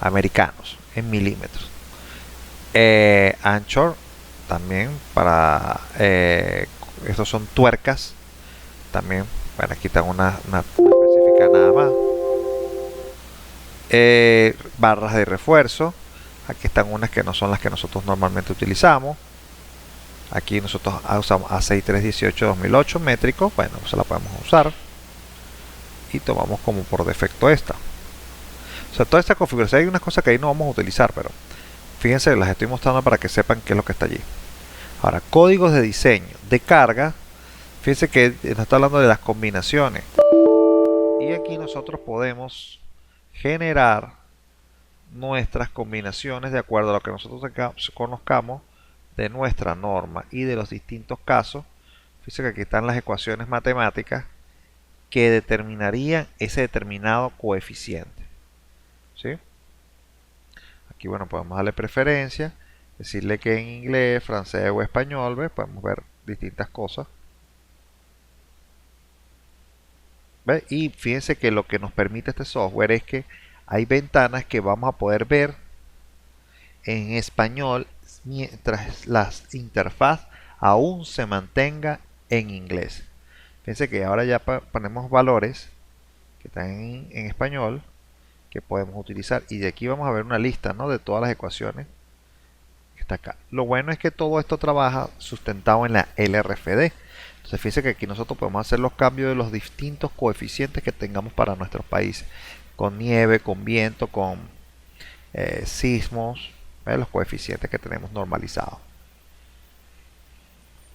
S1: americanos en milímetros. Anchor también para estos son tuercas también. Bueno, aquí está una específica nada más. Barras de refuerzo, aquí están unas que no son las que nosotros normalmente utilizamos. Aquí nosotros usamos A6318 2008 métrico, bueno, se la podemos usar y tomamos como por defecto esta. O sea, toda esta configuración, hay unas cosas que ahí no vamos a utilizar, pero fíjense, las estoy mostrando para que sepan qué es lo que está allí. Ahora, códigos de diseño de carga. Fíjense que nos está hablando de las combinaciones, y aquí nosotros podemos generar nuestras combinaciones de acuerdo a lo que nosotros conozcamos de nuestra norma y de los distintos casos. Fíjense que aquí están las ecuaciones matemáticas que determinarían ese determinado coeficiente. ¿Sí? Aquí, bueno, podemos darle preferencia, decirle que en inglés, francés o español, ¿ves? Podemos ver distintas cosas. ¿Ves? Y fíjense que lo que nos permite este software es que hay ventanas que vamos a poder ver en español mientras la interfaz aún se mantenga en inglés. Fíjense que ahora ya ponemos valores que están en español que podemos utilizar, y de aquí vamos a ver una lista, ¿no?, de todas las ecuaciones que está acá. Lo bueno es que todo esto trabaja sustentado en la LRFD. Entonces fíjense que aquí nosotros podemos hacer los cambios de los distintos coeficientes que tengamos para nuestros países, con nieve, con viento, con sismos, los coeficientes que tenemos normalizados.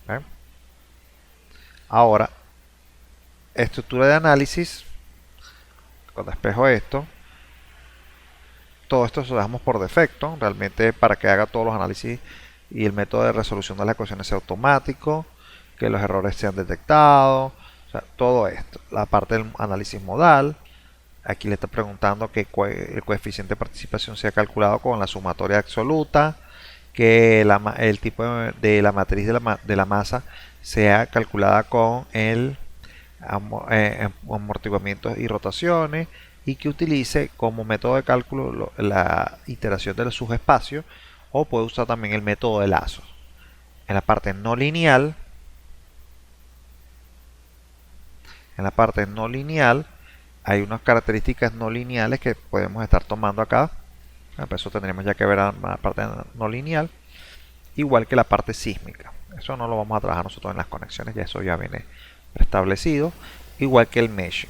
S1: ¿Ven? Ahora, estructura de análisis, cuando despejo esto, todo esto lo dejamos por defecto, realmente para que haga todos los análisis y el método de resolución de las ecuaciones sea automático, que los errores sean detectados, o sea, todo esto. La parte del análisis modal, aquí le está preguntando que el coeficiente de participación sea calculado con la sumatoria absoluta, que el tipo de la matriz de la masa sea calculada con el amortiguamientos y rotaciones, y que utilice como método de cálculo la iteración de los subespacios, o puede usar también el método de lazos. En la parte no lineal, hay unas características no lineales que podemos estar tomando acá. Por eso tendríamos ya que ver la parte no lineal, igual que la parte sísmica. Eso no lo vamos a trabajar nosotros en las conexiones, ya eso ya viene preestablecido, igual que el meshing.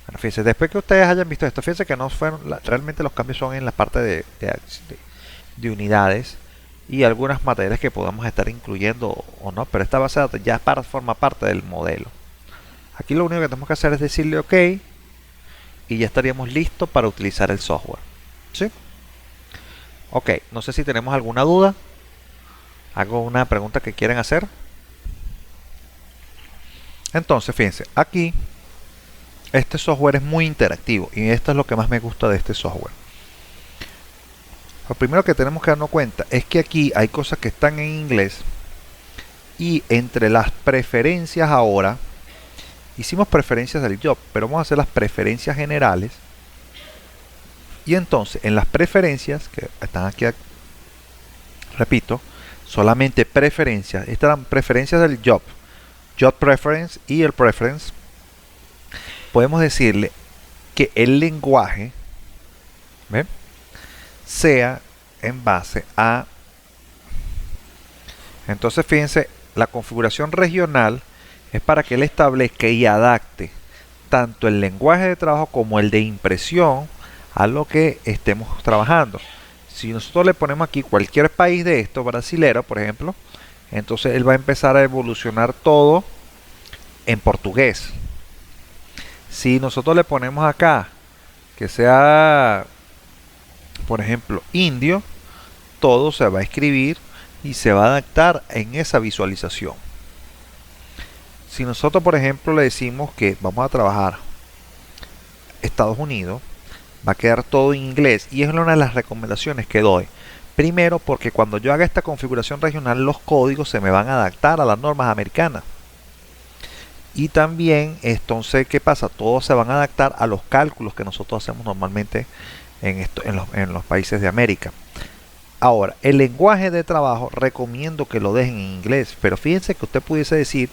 S1: Bueno, fíjense, después que ustedes hayan visto esto, fíjense que no fueron, realmente los cambios son en la parte de unidades y algunas materias que podamos estar incluyendo o no, pero esta base de datos ya forma parte del modelo. Aquí lo único que tenemos que hacer es decirle OK y ya estaríamos listos para utilizar el software. ¿Sí? Ok, no sé si tenemos alguna duda. Hago una pregunta que quieren hacer. Entonces, fíjense, aquí este software es muy interactivo y esto es lo que más me gusta de este software. Lo primero que tenemos que darnos cuenta es que aquí hay cosas que están en inglés, y entre las preferencias ahora, hicimos preferencias del job, pero vamos a hacer las preferencias generales. Y entonces en las preferencias que están aquí, repito, solamente preferencias, estas eran preferencias del job preference y el preference. Podemos decirle que el lenguaje, ¿ven?, sea en base a, entonces fíjense, la configuración regional es para que él establezca y adapte tanto el lenguaje de trabajo como el de impresión a lo que estemos trabajando. Si nosotros le ponemos aquí cualquier país de estos, brasilero por ejemplo, entonces él va a empezar a evolucionar todo en portugués. Si nosotros le ponemos acá que sea, por ejemplo, indio, todo se va a escribir y se va a adaptar en esa visualización. Si nosotros, por ejemplo, le decimos que vamos a trabajar Estados Unidos, va a quedar todo en inglés, y es una de las recomendaciones que doy. Primero, porque cuando yo haga esta configuración regional, los códigos se me van a adaptar a las normas americanas. Y también, entonces, ¿qué pasa? Todos se van a adaptar a los cálculos que nosotros hacemos normalmente en los países de América. Ahora, el lenguaje de trabajo recomiendo que lo dejen en inglés, pero fíjense que usted pudiese decir,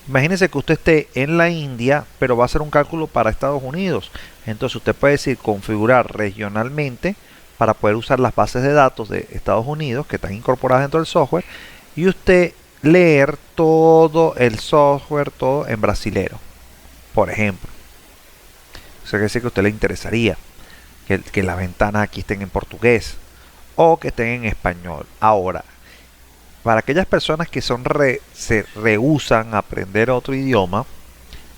S1: imagínense que usted esté en la India, pero va a hacer un cálculo para Estados Unidos. Entonces usted puede decir configurar regionalmente para poder usar las bases de datos de Estados Unidos que están incorporadas dentro del software, y usted leer todo el software, todo en brasilero, por ejemplo. Eso quiere decir que a usted le interesaría que las ventanas aquí estén en portugués o que estén en español. Ahora, para aquellas personas que se rehúsan a aprender otro idioma,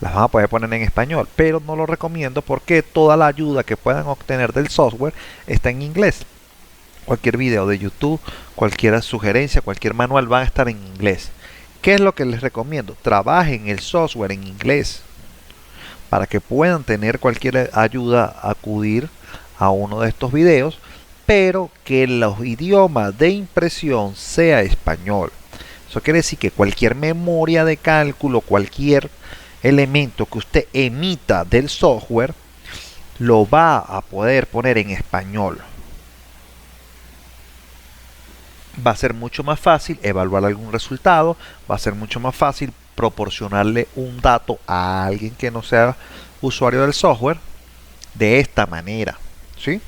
S1: las van a poder poner en español, pero no lo recomiendo porque toda la ayuda que puedan obtener del software está en inglés. Cualquier video de YouTube, cualquier sugerencia, cualquier manual va a estar en inglés. ¿Qué es lo que les recomiendo? Trabajen el software en inglés para que puedan tener cualquier ayuda, acudir a uno de estos videos, pero que los idiomas de impresión sea español. Eso quiere decir que cualquier memoria de cálculo, cualquier elemento que usted emita del software, lo va a poder poner en español. Va a ser mucho más fácil evaluar algún resultado, va a ser mucho más fácil proporcionarle un dato a alguien que no sea usuario del software de esta manera, ¿sí?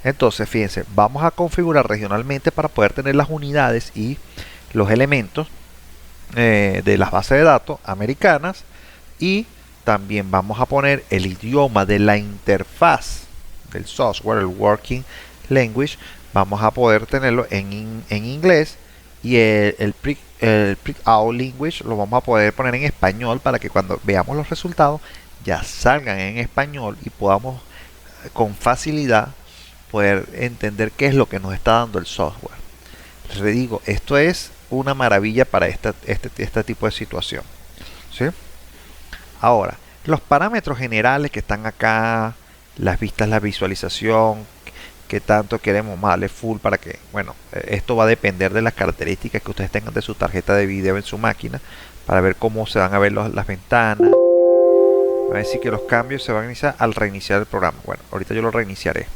S1: Entonces, fíjense, vamos a configurar regionalmente para poder tener las unidades y los elementos de las bases de datos americanas, y también vamos a poner el idioma de la interfaz del software, el working language, vamos a poder tenerlo en inglés, y el print out language lo vamos a poder poner en español para que cuando veamos los resultados ya salgan en español y podamos con facilidad poder entender qué es lo que nos está dando el software. Les digo, esto es una maravilla para este tipo de situación, ¿sí? Ahora, los parámetros generales que están acá, las vistas, la visualización, que tanto queremos darle full para que, bueno, esto va a depender de las características que ustedes tengan de su tarjeta de video en su máquina, para ver cómo se van a ver las ventanas. Va a decir que los cambios se van a iniciar al reiniciar el programa. Bueno, ahorita yo lo reiniciaré.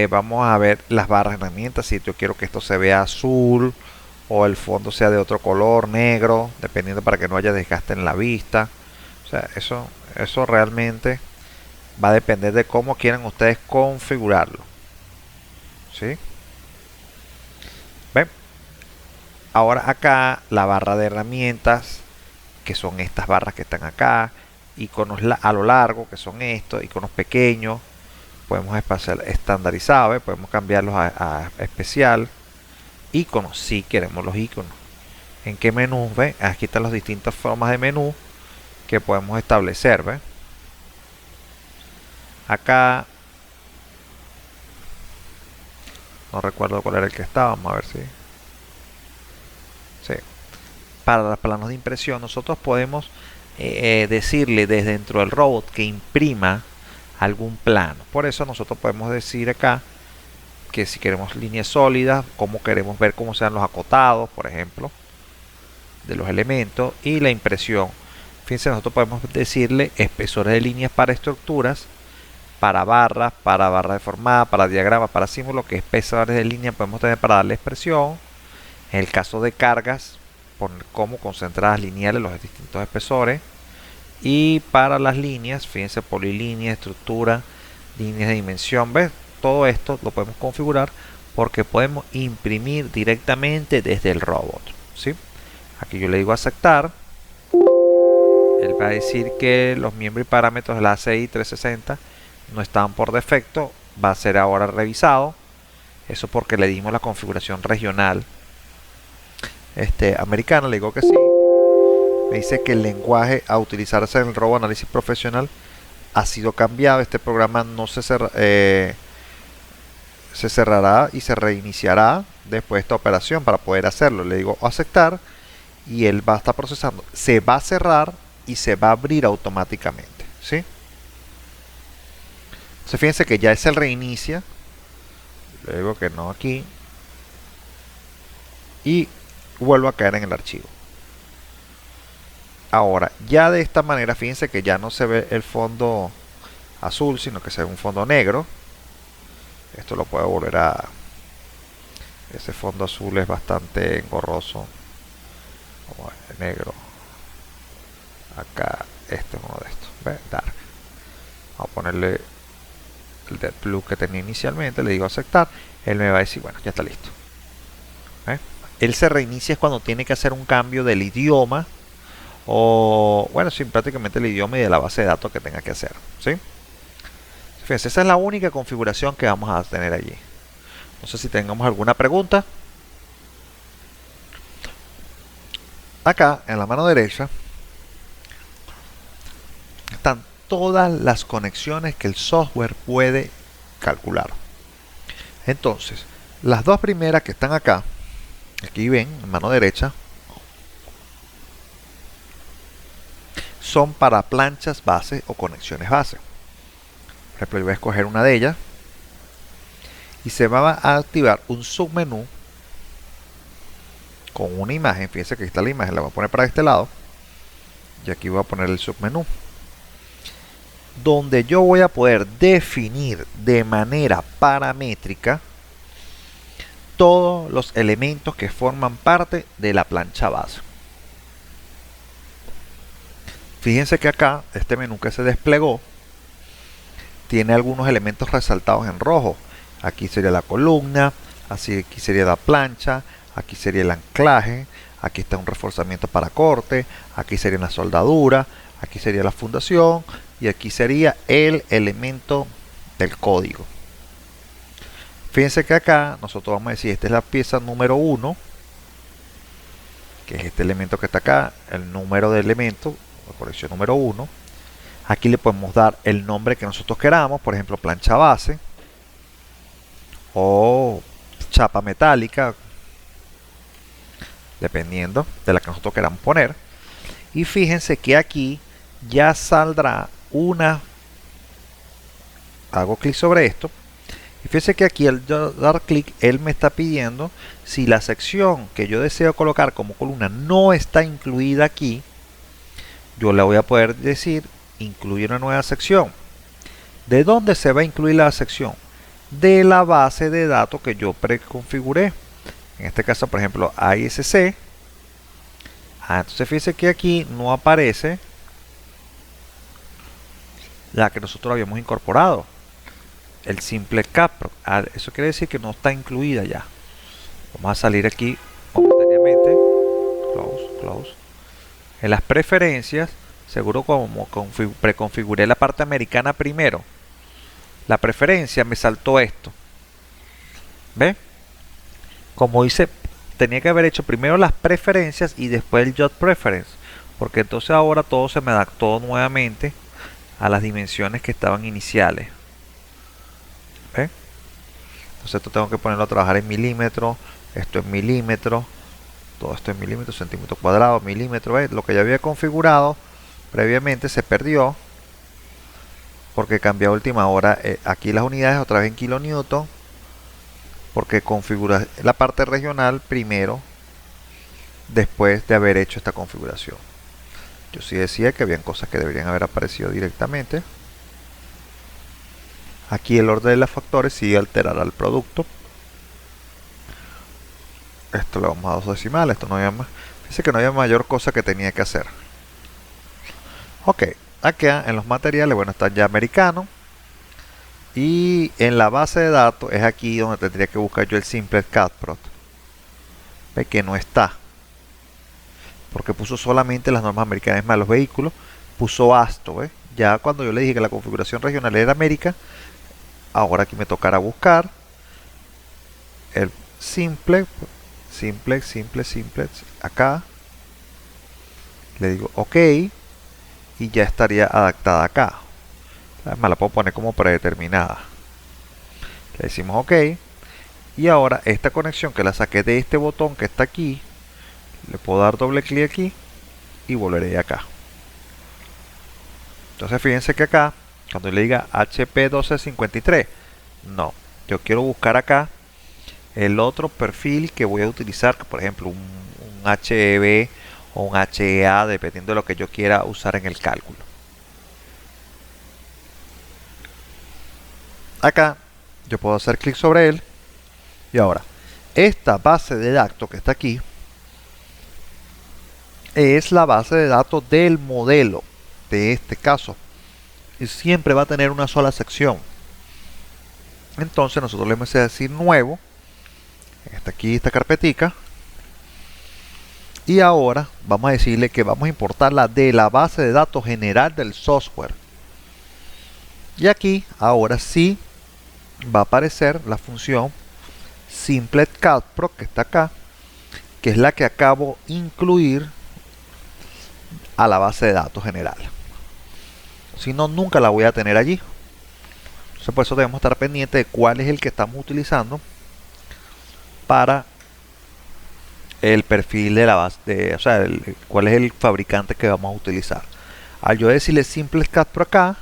S1: Vamos a ver las barras de herramientas, si yo quiero que esto se vea azul o el fondo sea de otro color, negro, dependiendo, para que no haya desgaste en la vista. O sea, eso realmente va a depender de cómo quieran ustedes configurarlo, ¿sí? ¿Ven? Ahora acá la barra de herramientas, que son estas barras que están acá, iconos a lo largo, que son estos, iconos pequeños, podemos espaciar estandarizado, podemos cambiarlos a especial. Iconos, si queremos los iconos. ¿En qué menú? ¿Ven? Aquí están las distintas formas de menú que podemos establecer. ¿Ven? Acá no recuerdo cuál era el que estaba, vamos a ver si sí. Para los planos de impresión nosotros podemos decirle desde dentro del robot que imprima algún plano. Por eso nosotros podemos decir acá que si queremos líneas sólidas, cómo queremos ver cómo sean los acotados, por ejemplo, de los elementos, y la impresión. Fíjense, nosotros podemos decirle espesores de líneas para estructuras, para barras deformadas, para diagramas, para símbolos, que espesores de líneas podemos tener para darle expresión. En el caso de cargas, poner como concentradas lineales los distintos espesores. Y para las líneas, fíjense, polilínea, estructura, líneas de dimensión, ¿ves? Todo esto lo podemos configurar porque podemos imprimir directamente desde el robot, ¿sí? Aquí yo le digo aceptar. Él va a decir que los miembros y parámetros de la ACI 360 no están por defecto. Va a ser ahora revisado. Eso porque le dimos la configuración regional americana. Le digo que sí. Me dice que el lenguaje a utilizarse en el robot análisis profesional ha sido cambiado. Este programa no se cerrará y se reiniciará después de esta operación para poder hacerlo. Le digo aceptar y él va a estar procesando. Se va a cerrar y se va a abrir automáticamente, ¿sí? Entonces fíjense que ya es el reinicia. Le digo que no aquí y vuelvo a caer en el archivo. Ahora, ya de esta manera, fíjense que ya no se ve el fondo azul, sino que se ve un fondo negro. Esto lo puedo volver a... Ese fondo azul es bastante engorroso. Como el negro. Acá, este es uno de estos. ¿Ve? Dark. Vamos a ponerle el del blue que tenía inicialmente. Le digo aceptar. Él me va a decir, bueno, ya está listo. ¿Ve? Él se reinicia cuando tiene que hacer un cambio del idioma. O, bueno, sí, prácticamente el idioma y de la base de datos que tenga que hacer, ¿sí? Fíjense, esa es la única configuración que vamos a tener allí. No sé si tengamos alguna pregunta. Acá, en la mano derecha, están todas las conexiones que el software puede calcular. Entonces, las dos primeras que están acá, aquí ven, en mano derecha, son para planchas base o conexiones base. Por ejemplo, yo voy a escoger una de ellas y se va a activar un submenú con una imagen. Fíjense que aquí está la imagen, la voy a poner para este lado y aquí voy a poner el submenú, donde yo voy a poder definir de manera paramétrica todos los elementos que forman parte de la plancha base. Fíjense que acá, este menú que se desplegó, tiene algunos elementos resaltados en rojo. Aquí sería la columna, así aquí sería la plancha, aquí sería el anclaje, aquí está un reforzamiento para corte, aquí sería la soldadura, aquí sería la fundación y aquí sería el elemento del código. Fíjense que acá nosotros vamos a decir, esta es la pieza número 1, que es este elemento que está acá, el número de elemento, la colección número 1. Aquí le podemos dar el nombre que nosotros queramos, por ejemplo, plancha base o chapa metálica, dependiendo de la que nosotros queramos poner. Y fíjense que aquí ya saldrá una, hago clic sobre esto, y fíjense que aquí al dar clic, él me está pidiendo si la sección que yo deseo colocar como columna no está incluida aquí. Yo le voy a poder decir incluir una nueva sección. ¿De dónde se va a incluir la sección? De la base de datos que yo preconfiguré. En este caso, por ejemplo, ASC. Entonces fíjense que aquí no aparece la que nosotros habíamos incorporado, el simple CapPro. Eso quiere decir que no está incluida ya. Vamos a salir aquí momentáneamente. Close. En las preferencias, seguro como preconfiguré la parte americana primero, la preferencia me saltó esto. ¿Ve? Como dice, tenía que haber hecho primero las preferencias y después el Jot Preference, porque entonces ahora todo se me adaptó nuevamente a las dimensiones que estaban iniciales. ¿Ve? Entonces esto tengo que ponerlo a trabajar en milímetros, esto en milímetros, todo esto en milímetros, centímetros cuadrados, milímetros. ¿Ve? Lo que ya había configurado previamente se perdió porque cambié a última hora aquí las unidades otra vez en kilonewton, porque configuré la parte regional primero después de haber hecho esta configuración. Yo sí decía que habían cosas que deberían haber aparecido directamente. Aquí el orden de los factores sí alterará el producto. Esto le vamos a 2 decimales, esto no había más. Dice que no había mayor cosa que tenía que hacer. Ok, acá en los materiales, bueno, están ya americanos. Y en la base de datos es aquí donde tendría que buscar yo el simple CapPro. Ve que no está, porque puso solamente las normas americanas más los vehículos, puso ASTO. ¿Ve? Ya cuando yo le dije que la configuración regional era América, ahora aquí me tocará buscar el simple, acá le digo OK y ya estaría adaptada acá. Además la puedo poner como predeterminada. Le decimos OK. Y ahora esta conexión que la saqué de este botón que está aquí, le puedo dar doble clic aquí y volveré acá. Entonces fíjense que acá, cuando le diga HP 1253, no, yo quiero buscar acá el otro perfil que voy a utilizar, por ejemplo un HEB o un HEA, dependiendo de lo que yo quiera usar en el cálculo. Acá yo puedo hacer clic sobre él y ahora esta base de datos que está aquí es la base de datos del modelo de este caso y siempre va a tener una sola sección. Entonces nosotros le vamos a decir nuevo, está aquí esta carpetica, y ahora vamos a decirle que vamos a importarla de la base de datos general del software. Y aquí ahora sí va a aparecer la función simple CapPro que está acá, que es la que acabo de incluir a la base de datos general. Si no, nunca la voy a tener allí. Entonces por eso debemos estar pendientes de cuál es el que estamos utilizando para el perfil de la base, o sea, cuál es el fabricante que vamos a utilizar. Al yo decirle simple CapPro acá,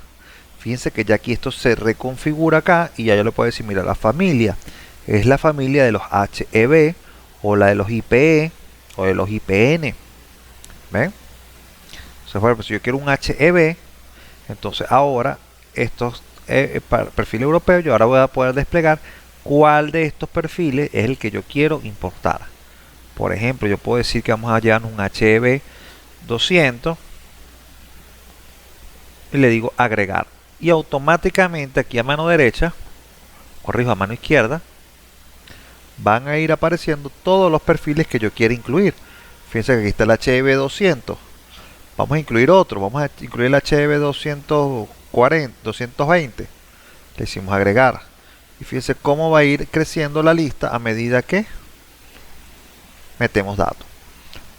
S1: fíjense que ya aquí esto se reconfigura acá y ya yo le puedo decir, mira, la familia es la familia de los HEB o la de los IPE o de los IPN. ¿Ven? Entonces, por ejemplo, si yo quiero un HEB, entonces ahora estos perfil europeo, yo ahora voy a poder desplegar cuál de estos perfiles es el que yo quiero importar. Por ejemplo, yo puedo decir que vamos a llevar un HEB 200 y le digo agregar. Y automáticamente aquí a mano derecha, corrijo a mano izquierda, van a ir apareciendo todos los perfiles que yo quiero incluir. Fíjense que aquí está el HEB 200. Vamos a incluir otro, vamos a incluir el HEB 240, 220. Le decimos agregar. Y fíjense cómo va a ir creciendo la lista a medida que metemos datos.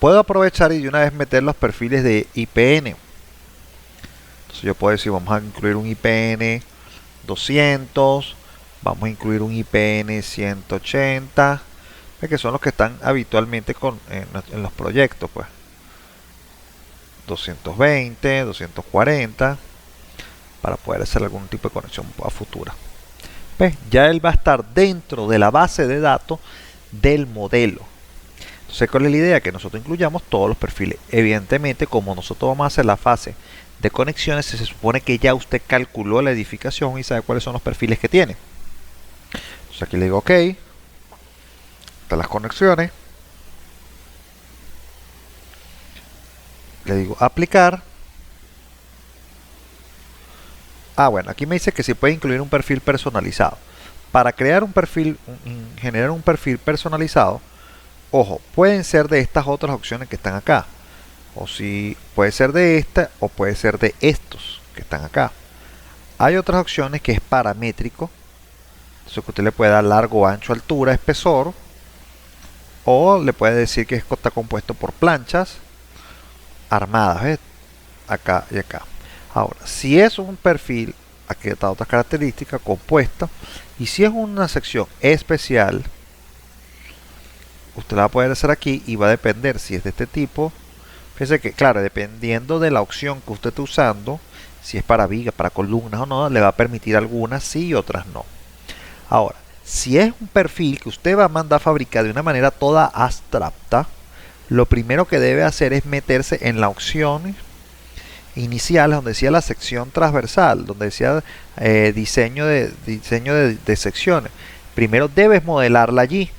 S1: Puedo aprovechar y de una vez meter los perfiles de IPN. Entonces yo puedo decir, vamos a incluir un IPN 200, vamos a incluir un IPN 180, que son los que están habitualmente en los proyectos, pues 220, 240, para poder hacer algún tipo de conexión a futura. ¿Ves? Ya él va a estar dentro de la base de datos del modelo. Entonces, ¿cuál es la idea? Que nosotros incluyamos todos los perfiles. Evidentemente, como nosotros vamos a hacer la fase de conexiones, se supone que ya usted calculó la edificación y sabe cuáles son los perfiles que tiene. Entonces aquí le digo OK, están las conexiones, le digo aplicar. Bueno, aquí me dice que se puede incluir un perfil personalizado. Para crear un perfil, generar un perfil personalizado, ojo, pueden ser de estas otras opciones que están acá, o si puede ser de esta o puede ser de estos que están acá. Hay otras opciones que es paramétrico, entonces que usted le puede dar largo, ancho, altura, espesor, o le puede decir que está compuesto por planchas armadas, ¿ves? Acá y acá. Ahora, si es un perfil, aquí está otra característica compuesta, y si es una sección especial, usted la va a poder hacer aquí y va a depender si es de este tipo. Fíjense que, claro, dependiendo de la opción que usted esté usando, si es para vigas, para columnas o no, le va a permitir algunas sí y otras no. Ahora, si es un perfil que usted va a mandar a fabricar de una manera toda abstracta, lo primero que debe hacer es meterse en la opción inicial donde decía la sección transversal, donde decía diseño de secciones. Primero debes modelarla allí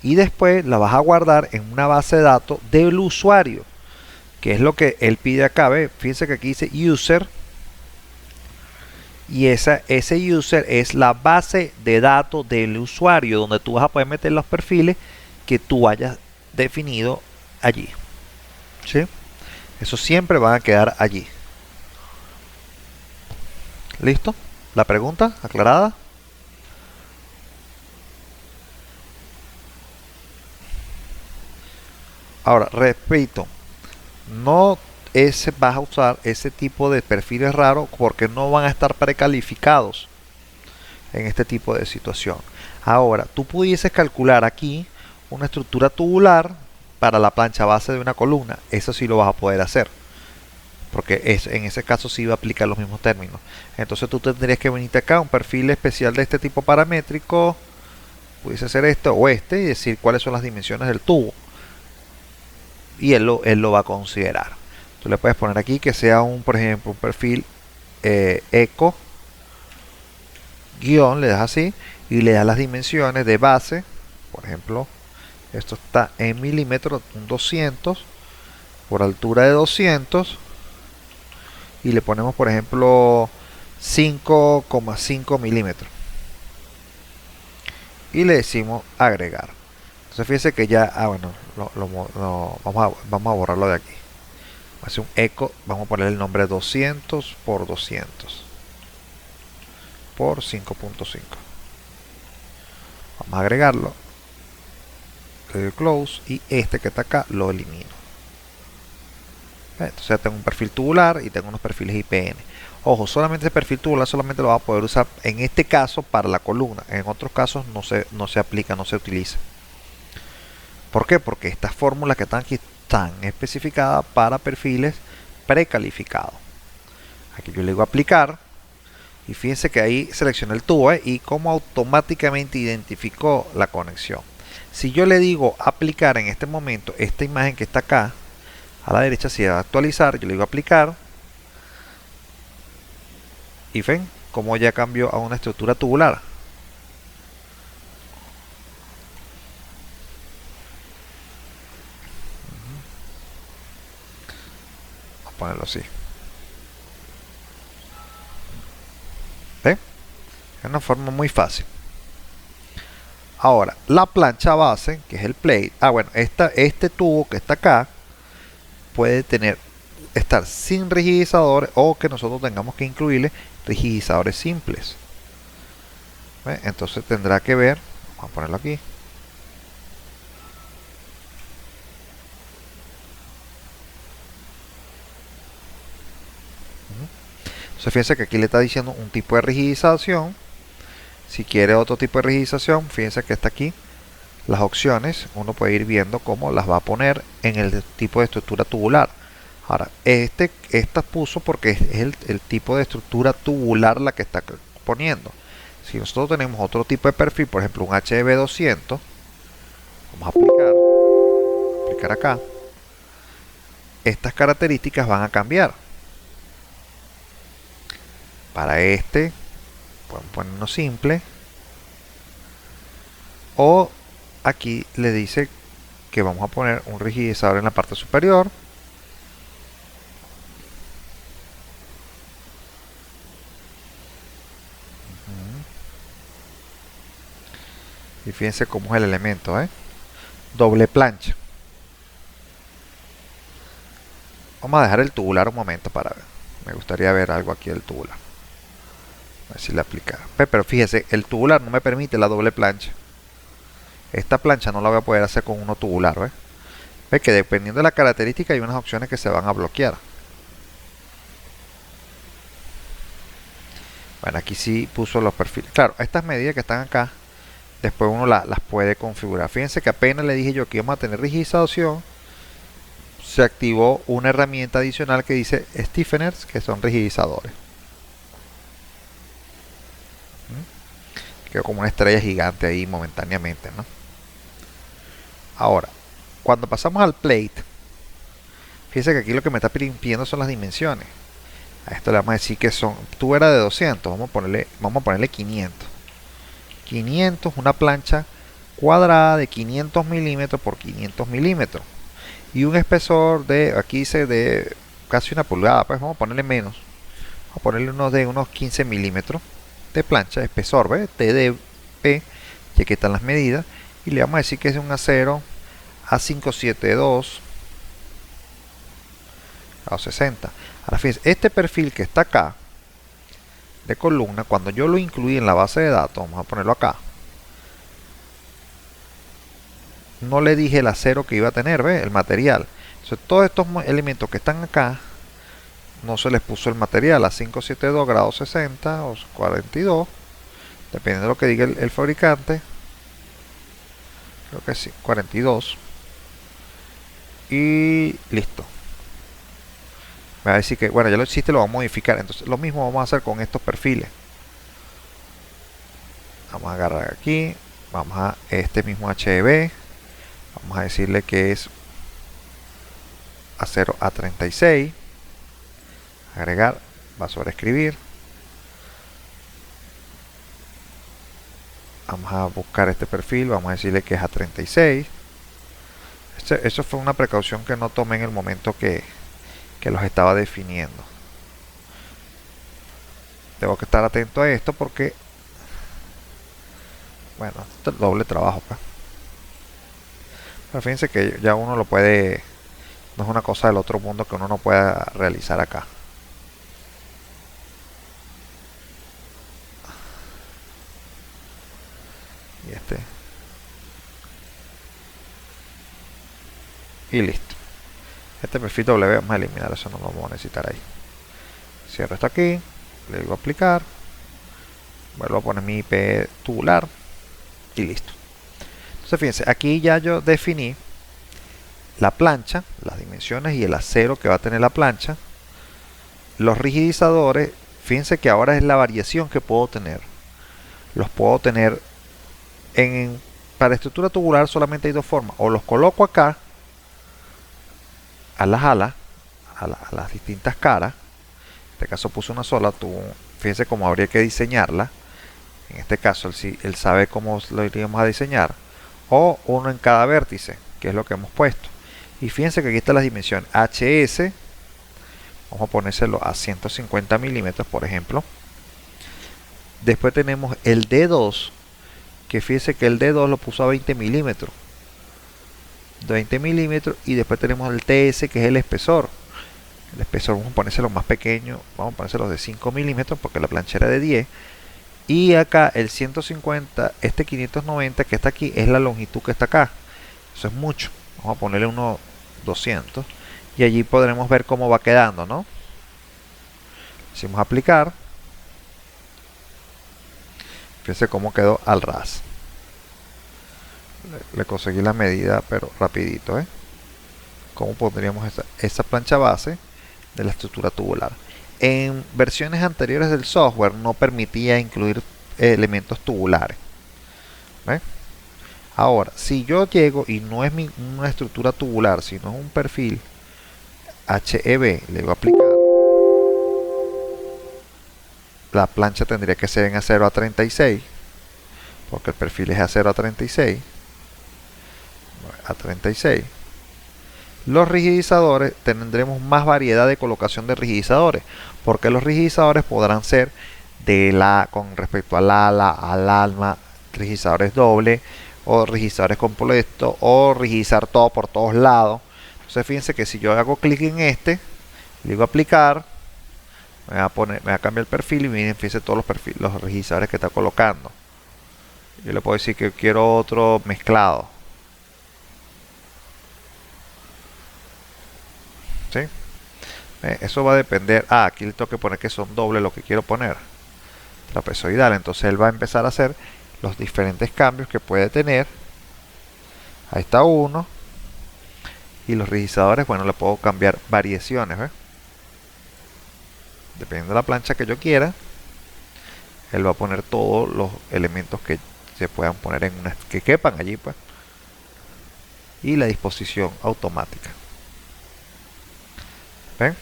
S1: y después la vas a guardar en una base de datos del usuario, que es lo que él pide acá. ¿Ve? Fíjense que aquí dice user, y ese user es la base de datos del usuario, donde tú vas a poder meter los perfiles que tú hayas definido allí. ¿Sí? Eso siempre van a quedar allí. ¿Listo? ¿La pregunta aclarada? Ahora, repito, no vas a usar ese tipo de perfiles raros porque no van a estar precalificados en este tipo de situación. Ahora, tú pudieses calcular aquí una estructura tubular para la plancha base de una columna. Eso sí lo vas a poder hacer, porque en ese caso sí va a aplicar los mismos términos. Entonces tú tendrías que venirte acá, un perfil especial de este tipo paramétrico, pudiese ser este o este, y decir cuáles son las dimensiones del tubo, y él lo va a considerar. Tú le puedes poner aquí que sea por ejemplo, un perfil eco guión, le das así y le das las dimensiones de base. Por ejemplo, esto está en milímetros, un 200 por altura de 200, y le ponemos por ejemplo 5,5 milímetros y le decimos agregar. Entonces fíjense que ya, bueno, vamos a borrarlo de aquí. Hace un eco, vamos a poner el nombre 200 por 200 por 5.5. Vamos a agregarlo, le doy close y este que está acá lo elimino. Entonces ya tengo un perfil tubular y tengo unos perfiles IPN. Ojo, solamente ese perfil tubular solamente lo va a poder usar en este caso para la columna. En otros casos no se aplica, no se utiliza. ¿Por qué? Porque estas fórmulas que están aquí están especificadas para perfiles precalificados. Aquí yo le digo aplicar y fíjense que ahí seleccioné el tubo y cómo automáticamente identificó la conexión. Si yo le digo aplicar en este momento, esta imagen que está acá a la derecha se va a actualizar, yo le digo aplicar y ven cómo ya cambió a una estructura tubular. Vamos a ponerlo así. ¿Ven? Es una forma muy fácil. Ahora, la plancha base, que es el plate. Bueno, este tubo que está acá puede estar sin rigidizadores o que nosotros tengamos que incluirle rigidizadores simples. ¿Ve? Entonces tendrá que ver, vamos a ponerlo aquí. Entonces fíjense que aquí le está diciendo un tipo de rigidización. Si quiere otro tipo de rigidización, fíjense que está aquí las opciones. Uno puede ir viendo cómo las va a poner en el tipo de estructura tubular. Ahora, esta puso porque es el tipo de estructura tubular la que está poniendo. Si nosotros tenemos otro tipo de perfil, por ejemplo un HB200, vamos a aplicar acá. Estas características van a cambiar. Para este, podemos ponernos simple. O aquí le dice que vamos a poner un rigidizador en la parte superior. Y fíjense cómo es el elemento, doble plancha. Vamos a dejar el tubular un momento para ver. Me gustaría ver algo aquí del tubular. A ver si le aplica. Pero fíjese, el tubular no me permite la doble plancha. Esta plancha no la voy a poder hacer con uno tubular, ¿ves? Ve que dependiendo de la característica hay unas opciones que se van a bloquear. Bueno, aquí sí puso los perfiles. Claro, estas medidas que están acá, después uno las puede configurar. Fíjense que apenas le dije yo que íbamos a tener rigidización, se activó una herramienta adicional que dice stiffeners, que son rigidizadores. Quedó como una estrella gigante ahí momentáneamente, ¿no? Ahora, cuando pasamos al plate, fíjense que aquí lo que me está pidiendo son las dimensiones. A esto le vamos a decir que son, tú era de 200, vamos a ponerle 500. 500, una plancha cuadrada de 500 milímetros por 500 milímetros. Y un espesor de, aquí dice de casi una pulgada, pues vamos a ponerle menos. Vamos a ponerle unos 15 milímetros de plancha, espesor, ¿ves? TDP, ya que están las medidas. Y le vamos a decir que es un acero A572 a 60. Ahora fíjense, este perfil que está acá de columna, cuando yo lo incluí en la base de datos, vamos a ponerlo acá, no le dije el acero que iba a tener, ¿ves? El material. Entonces todos estos elementos que están acá no se les puso el material a 572 grados 60 o 42, dependiendo de lo que diga el fabricante. Creo que sí, 42. Y listo. Me va a decir que, bueno, ya lo existe, lo vamos a modificar. Entonces lo mismo vamos a hacer con estos perfiles. Vamos a agarrar aquí, vamos a este mismo HB, vamos a decirle que es acero A36, agregar, va a sobreescribir, vamos a buscar este perfil, vamos a decirle que es A36. Eso fue una precaución que no tomé en el momento que los estaba definiendo. Tengo que estar atento a esto porque, bueno, esto es doble trabajo, pues. Pero fíjense que ya uno lo puede, no es una cosa del otro mundo que uno no pueda realizar acá. Y y listo. Este perfil W vamos a eliminar, eso no lo vamos a necesitar ahí. Cierro esto aquí, le digo aplicar, vuelvo a poner mi IP tubular y listo. Entonces fíjense, aquí ya yo definí la plancha, las dimensiones y el acero que va a tener la plancha. Los rigidizadores, fíjense que ahora es la variación que puedo tener. Los puedo tener para estructura tubular solamente hay dos formas. O los coloco acá a las alas, a las distintas caras. En este caso puse una sola. Fíjense cómo habría que diseñarla. En este caso él sabe cómo lo iríamos a diseñar. O uno en cada vértice, que es lo que hemos puesto. Y fíjense que aquí está la dimensión HS. Vamos a ponérselo a 150 milímetros, por ejemplo. Después tenemos el D2, que fíjense que el D2 lo puso a 20 milímetros. 20 milímetros. Y después tenemos el TS, que es el espesor. El espesor vamos a ponérselo más pequeño. Vamos a ponérselo de 5 milímetros, porque la plancha era de 10. Y acá el 150, este 590 que está aquí es la longitud que está acá. Eso es mucho. Vamos a ponerle unos 200 y allí podremos ver cómo va quedando, ¿no? Hicimos aplicar. Fíjense cómo quedó al ras. Le conseguí la medida, pero rapidito, ¿eh? Cómo pondríamos esa plancha base de la estructura tubular. En versiones anteriores del software no permitía incluir elementos tubulares. ¿Ves? Ahora, si yo llego y no es una estructura tubular, sino es un perfil HEB, le voy a aplicar. La plancha tendría que ser en acero A36, porque el perfil es acero A36. A36. Los rigidizadores, tendremos más variedad de colocación de rigidizadores, porque los rigidizadores podrán ser con respecto al ala, al alma, rigidizadores doble, o rigidizadores compuestos, o rigidizar todo por todos lados. Entonces fíjense que si yo hago clic en le digo aplicar, me va a cambiar el perfil y miren, fíjense todos los rigidizadores que está colocando. Yo le puedo decir que quiero otro mezclado. ¿Sí? Eso va a depender. Aquí le tengo que poner que son doble lo que quiero poner. Trapezoidal. Entonces él va a empezar a hacer los diferentes cambios que puede tener. Ahí está uno. Y los rigidizadores, bueno, le puedo cambiar variaciones. ¿Ves? Dependiendo de la plancha que yo quiera, él va a poner todos los elementos que se puedan poner que quepan allí, pues. Y la disposición automática. ¿Ven?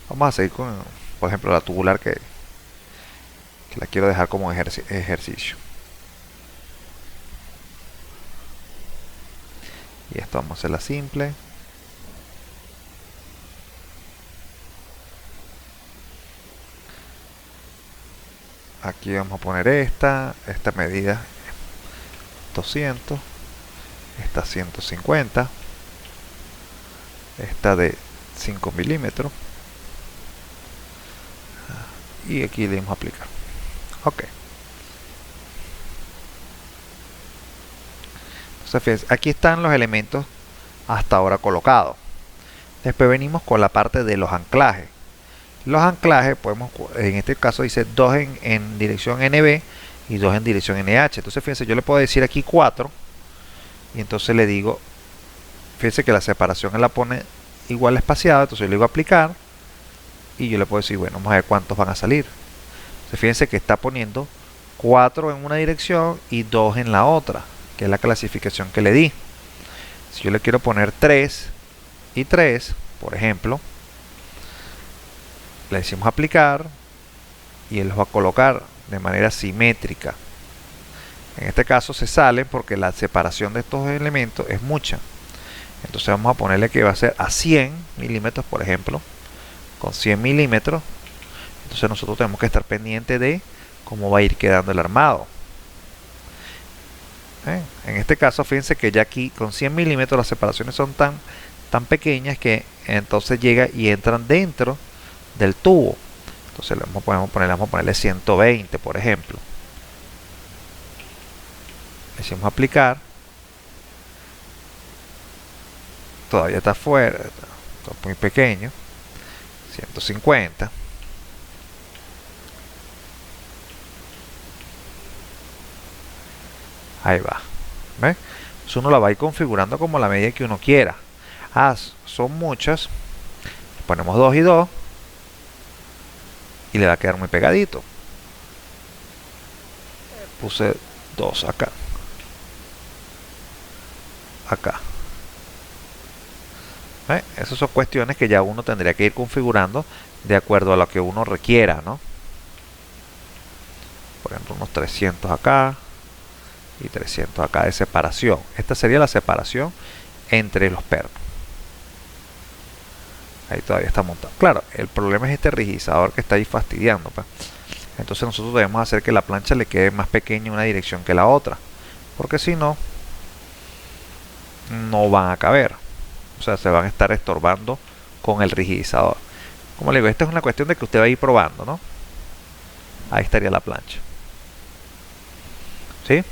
S1: Vamos a seguir con, por ejemplo, la tubular que la quiero dejar como ejercicio. Y esto vamos a hacerla simple. Aquí vamos a poner esta medida 200, esta 150, esta de 5 milímetros, y aquí le vamos a aplicar. Ok. Entonces fíjense, aquí están los elementos hasta ahora colocados. Después venimos con la parte de los anclajes. Los anclajes podemos, en este caso dice 2 en dirección NB y 2 en dirección NH. Entonces fíjense, yo le puedo decir aquí 4 y entonces le digo, fíjense que la separación él la pone igual espaciada, entonces yo le digo aplicar y yo le puedo decir, bueno, vamos a ver cuántos van a salir. Entonces fíjense que está poniendo 4 en una dirección y 2 en la otra, que es la clasificación que le di. Si yo le quiero poner 3 y 3, por ejemplo, le decimos aplicar y él los va a colocar de manera simétrica. En este caso se sale porque la separación de estos elementos es mucha. Entonces vamos a ponerle que va a ser a 100 milímetros, por ejemplo, con 100 milímetros. Entonces nosotros tenemos que estar pendientes de cómo va a ir quedando el armado. En este caso fíjense que ya aquí con 100 milímetros las separaciones son tan pequeñas que entonces llega y entran dentro del tubo. Entonces vamos a ponerle 120, por ejemplo. Le decimos aplicar. Todavía está afuera, está muy pequeño. 150. Ahí va. ¿Ves? Entonces uno la va a ir configurando como la medida que uno quiera. Son muchas. Ponemos 2 y 2. Y le va a quedar muy pegadito. Puse 2 acá. Acá. Esas son cuestiones que ya uno tendría que ir configurando de acuerdo a lo que uno requiera, ¿no? Por ejemplo, unos 300 acá y 300 acá de separación. Esta sería la separación entre los pernos. Ahí todavía está montado. Claro, el problema es este rigidizador que está ahí fastidiando, pues. Entonces nosotros debemos hacer que la plancha le quede más pequeña en una dirección que la otra, porque si no, no van a caber. O sea, se van a estar estorbando con el rigidizador. Como le digo, esta es una cuestión de que usted va a ir probando, ¿no? ahí estaría la plancha. ¿Sí?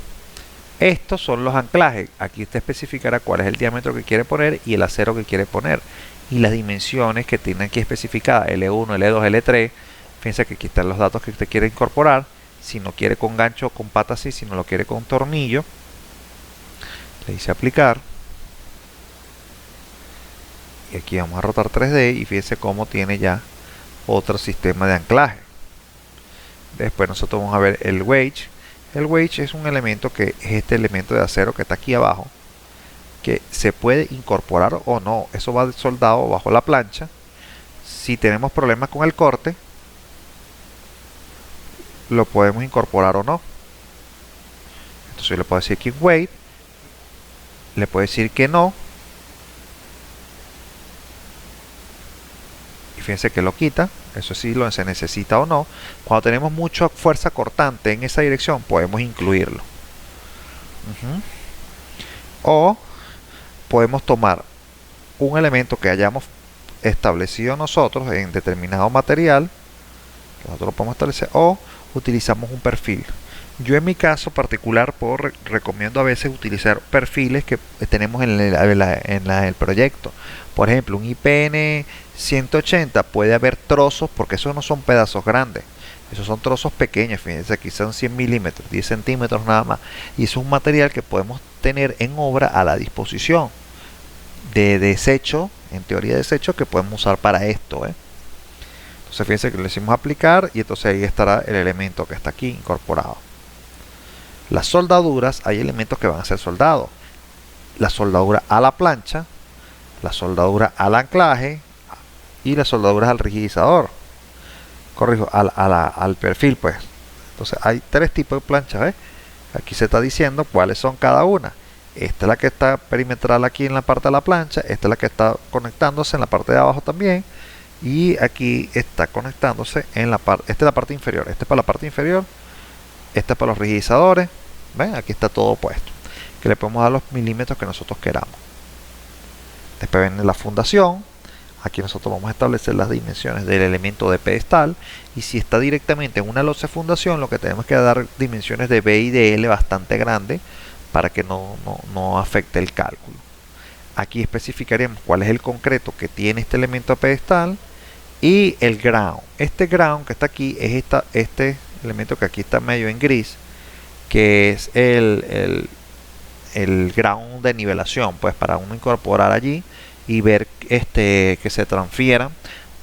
S1: Estos son los anclajes. Aquí usted especificará cuál es el diámetro que quiere poner y el acero que quiere poner. Y las dimensiones que tienen aquí especificadas, L1, L2, L3. Fíjense que aquí están los datos que usted quiere incorporar. Si no quiere con gancho o con pata así, si no lo quiere con tornillo, le dice aplicar. Y aquí vamos a rotar 3D y fíjense cómo tiene ya otro sistema de anclaje. Después nosotros vamos a ver el wedge. El wedge es un elemento que es este elemento de acero que está aquí abajo, que se puede incorporar o no. Eso va soldado bajo la plancha. Si tenemos problemas con el corte, lo podemos incorporar o no. Entonces yo le puedo decir que wait, le puedo decir que no, y fíjense que lo quita. Eso sí, lo se necesita o no. Cuando tenemos mucha fuerza cortante en esa dirección, podemos incluirlo. O podemos tomar un elemento que hayamos establecido nosotros en determinado material, que nosotros lo podemos establecer, o utilizamos un perfil. Yo en mi caso particular recomiendo a veces utilizar perfiles que tenemos en el proyecto. Por ejemplo, un IPN 180 puede haber trozos, porque esos no son pedazos grandes, esos son trozos pequeños. Fíjense, aquí son 100 milímetros, 10 centímetros nada más, y es un material que podemos tener en obra a la disposición de desecho, en teoría de desecho, que podemos usar para esto. Entonces fíjense que le decimos aplicar y entonces ahí estará el elemento que está aquí incorporado. Las soldaduras, hay elementos que van a ser soldados. La soldadura a la plancha, la soldadura al anclaje y las soldaduras al rigidizador. Corrijo, al perfil, pues. Entonces hay tres tipos de planchas, ¿ves? Aquí se está diciendo cuáles son cada una. Esta es la que está perimetral aquí en la parte de la plancha, esta es la que está conectándose en la parte de abajo también, y aquí está conectándose en la parte, esta es la parte inferior, esta es para la parte inferior, esta es para los rigidizadores. ¿Ven? Aquí está todo puesto, que le podemos dar los milímetros que nosotros queramos. Después viene la fundación. Aquí nosotros vamos a establecer las dimensiones del elemento de pedestal, y si está directamente en una losa de fundación, lo que tenemos que dar dimensiones de B y de L bastante grandes para que no afecte el cálculo. Aquí especificaríamos cuál es el concreto que tiene este elemento pedestal y el ground. Este ground que está aquí es este elemento que aquí está medio en gris, que es el ground de nivelación, pues para uno incorporar allí y ver que se transfieran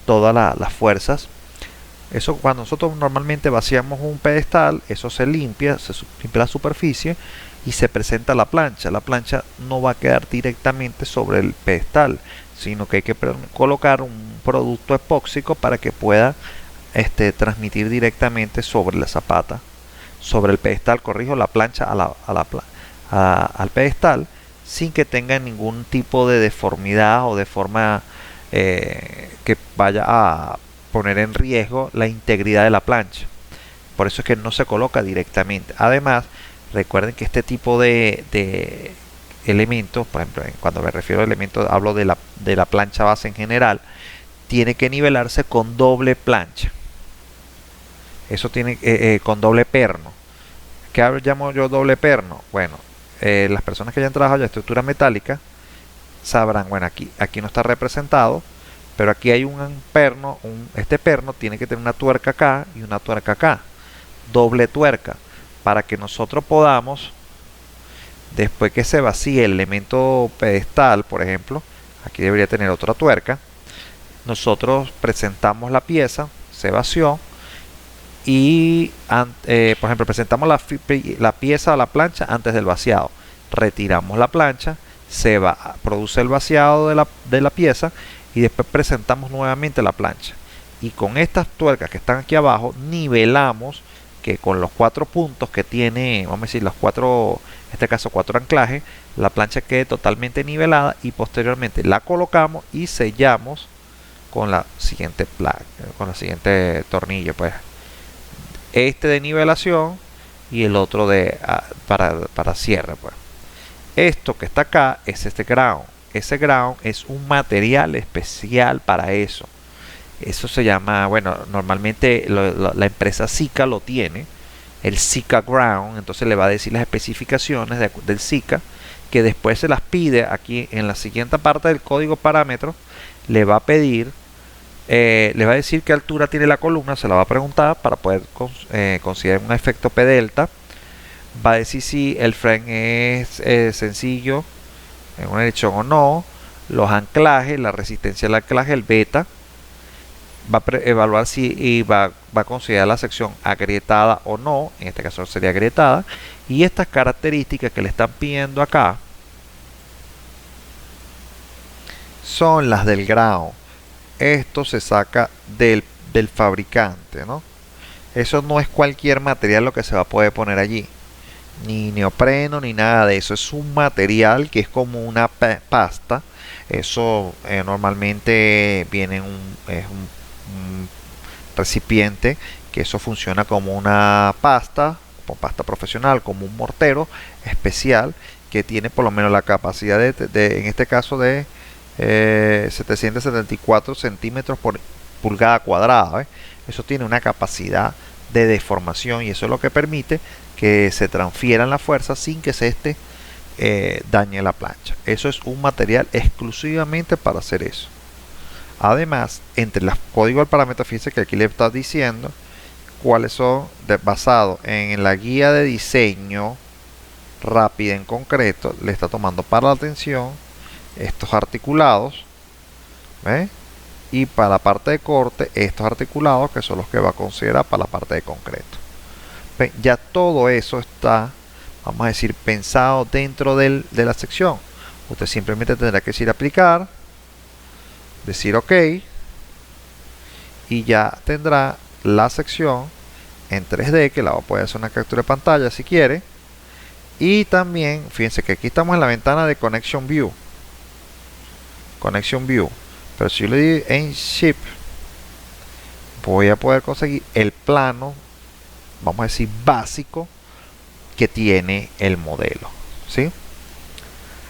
S1: todas las fuerzas. Eso, cuando nosotros normalmente vaciamos un pedestal, eso se limpia la superficie y se presenta la plancha. La plancha no va a quedar directamente sobre el pedestal, sino que hay que colocar un producto epóxico para que pueda transmitir directamente sobre la zapata, sobre el pedestal, corrijo, la plancha al pedestal, sin que tenga ningún tipo de deformidad o de forma que vaya a poner en riesgo la integridad de la plancha. Por eso es que no se coloca directamente. Además, recuerden que este tipo de elementos, por ejemplo, cuando me refiero a elementos, hablo de la plancha base en general, tiene que nivelarse con doble plancha. Eso tiene con doble perno. ¿Qué llamo yo doble perno? Bueno, las personas que hayan trabajado ya estructura metálica sabrán, bueno, aquí no está representado, pero aquí hay un perno, este perno tiene que tener una tuerca acá y una tuerca acá, doble tuerca, para que nosotros podamos, después que se vacíe el elemento pedestal, por ejemplo, aquí debería tener otra tuerca, nosotros presentamos la pieza, se vació, y por ejemplo presentamos la pieza a la plancha antes del vaciado, retiramos la plancha, produce el vaciado de la pieza y después presentamos nuevamente la plancha, y con estas tuercas que están aquí abajo nivelamos que con los 4 puntos que tiene, vamos a decir los 4, en este caso 4 anclajes, la plancha quede totalmente nivelada, y posteriormente la colocamos y sellamos con la siguiente siguiente tornillo, pues este de nivelación y el otro para cierre, pues. Esto que está acá es este ground. Ese ground es un material especial para eso. Eso se llama, bueno, normalmente la empresa Zika lo tiene, el Zika Ground, entonces le va a decir las especificaciones del Zika, que después se las pide aquí en la siguiente parte del código parámetro, le va a pedir, le va a decir qué altura tiene la columna, se la va a preguntar para poder considerar un efecto P delta, va a decir si el frame es sencillo en una dirección o no, los anclajes, la resistencia al anclaje, el beta, va a evaluar si va a considerar la sección agrietada o no, en este caso sería agrietada, y estas características que le están pidiendo acá son las del grado. Esto se saca del fabricante, ¿no? Eso no es cualquier material lo que se va a poder poner allí, ni neopreno ni nada de eso. Es un material que es como una pasta. Eso normalmente viene en un recipiente, que eso funciona como una pasta, como pasta profesional, como un mortero especial que tiene por lo menos la capacidad en este caso de 774 centímetros por pulgada cuadrada. Eso tiene una capacidad de deformación y eso es lo que permite que se transfieran las fuerzas sin que se dañe la plancha. Eso es un material exclusivamente para hacer eso. Además, entre los códigos del parámetro, fíjense que aquí le está diciendo cuáles son, basado en la guía de diseño rápida en concreto, le está tomando para la atención estos articulados, ¿ve? Y para la parte de corte, estos articulados que son los que va a considerar para la parte de concreto. ¿Ve? Ya todo eso está, vamos a decir, pensado dentro de la sección. Usted simplemente tendrá que decir aplicar, decir OK, y ya tendrá la sección en 3D, que la va a poder hacer una captura de pantalla si quiere. Y también, fíjense que aquí estamos en la ventana de Connection View. Pero si yo le doy en Ship, voy a poder conseguir el plano, vamos a decir, básico que tiene el modelo, ¿sí?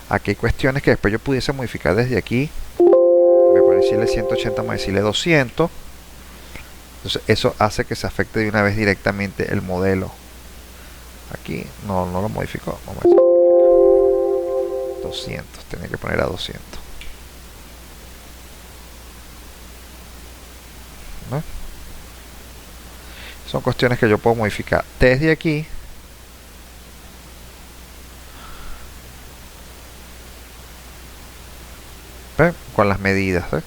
S1: Aquí hay cuestiones que después yo pudiese modificar desde aquí. Me puedo decirle 180, vamos a decirle 200. Entonces eso hace que se afecte de una vez directamente el modelo. Aquí no lo modificó. Vamos a decir 200, tenía que poner a 200. ¿No? Son cuestiones que yo puedo modificar desde aquí. ¿Ve? Con las medidas. ¿Ve?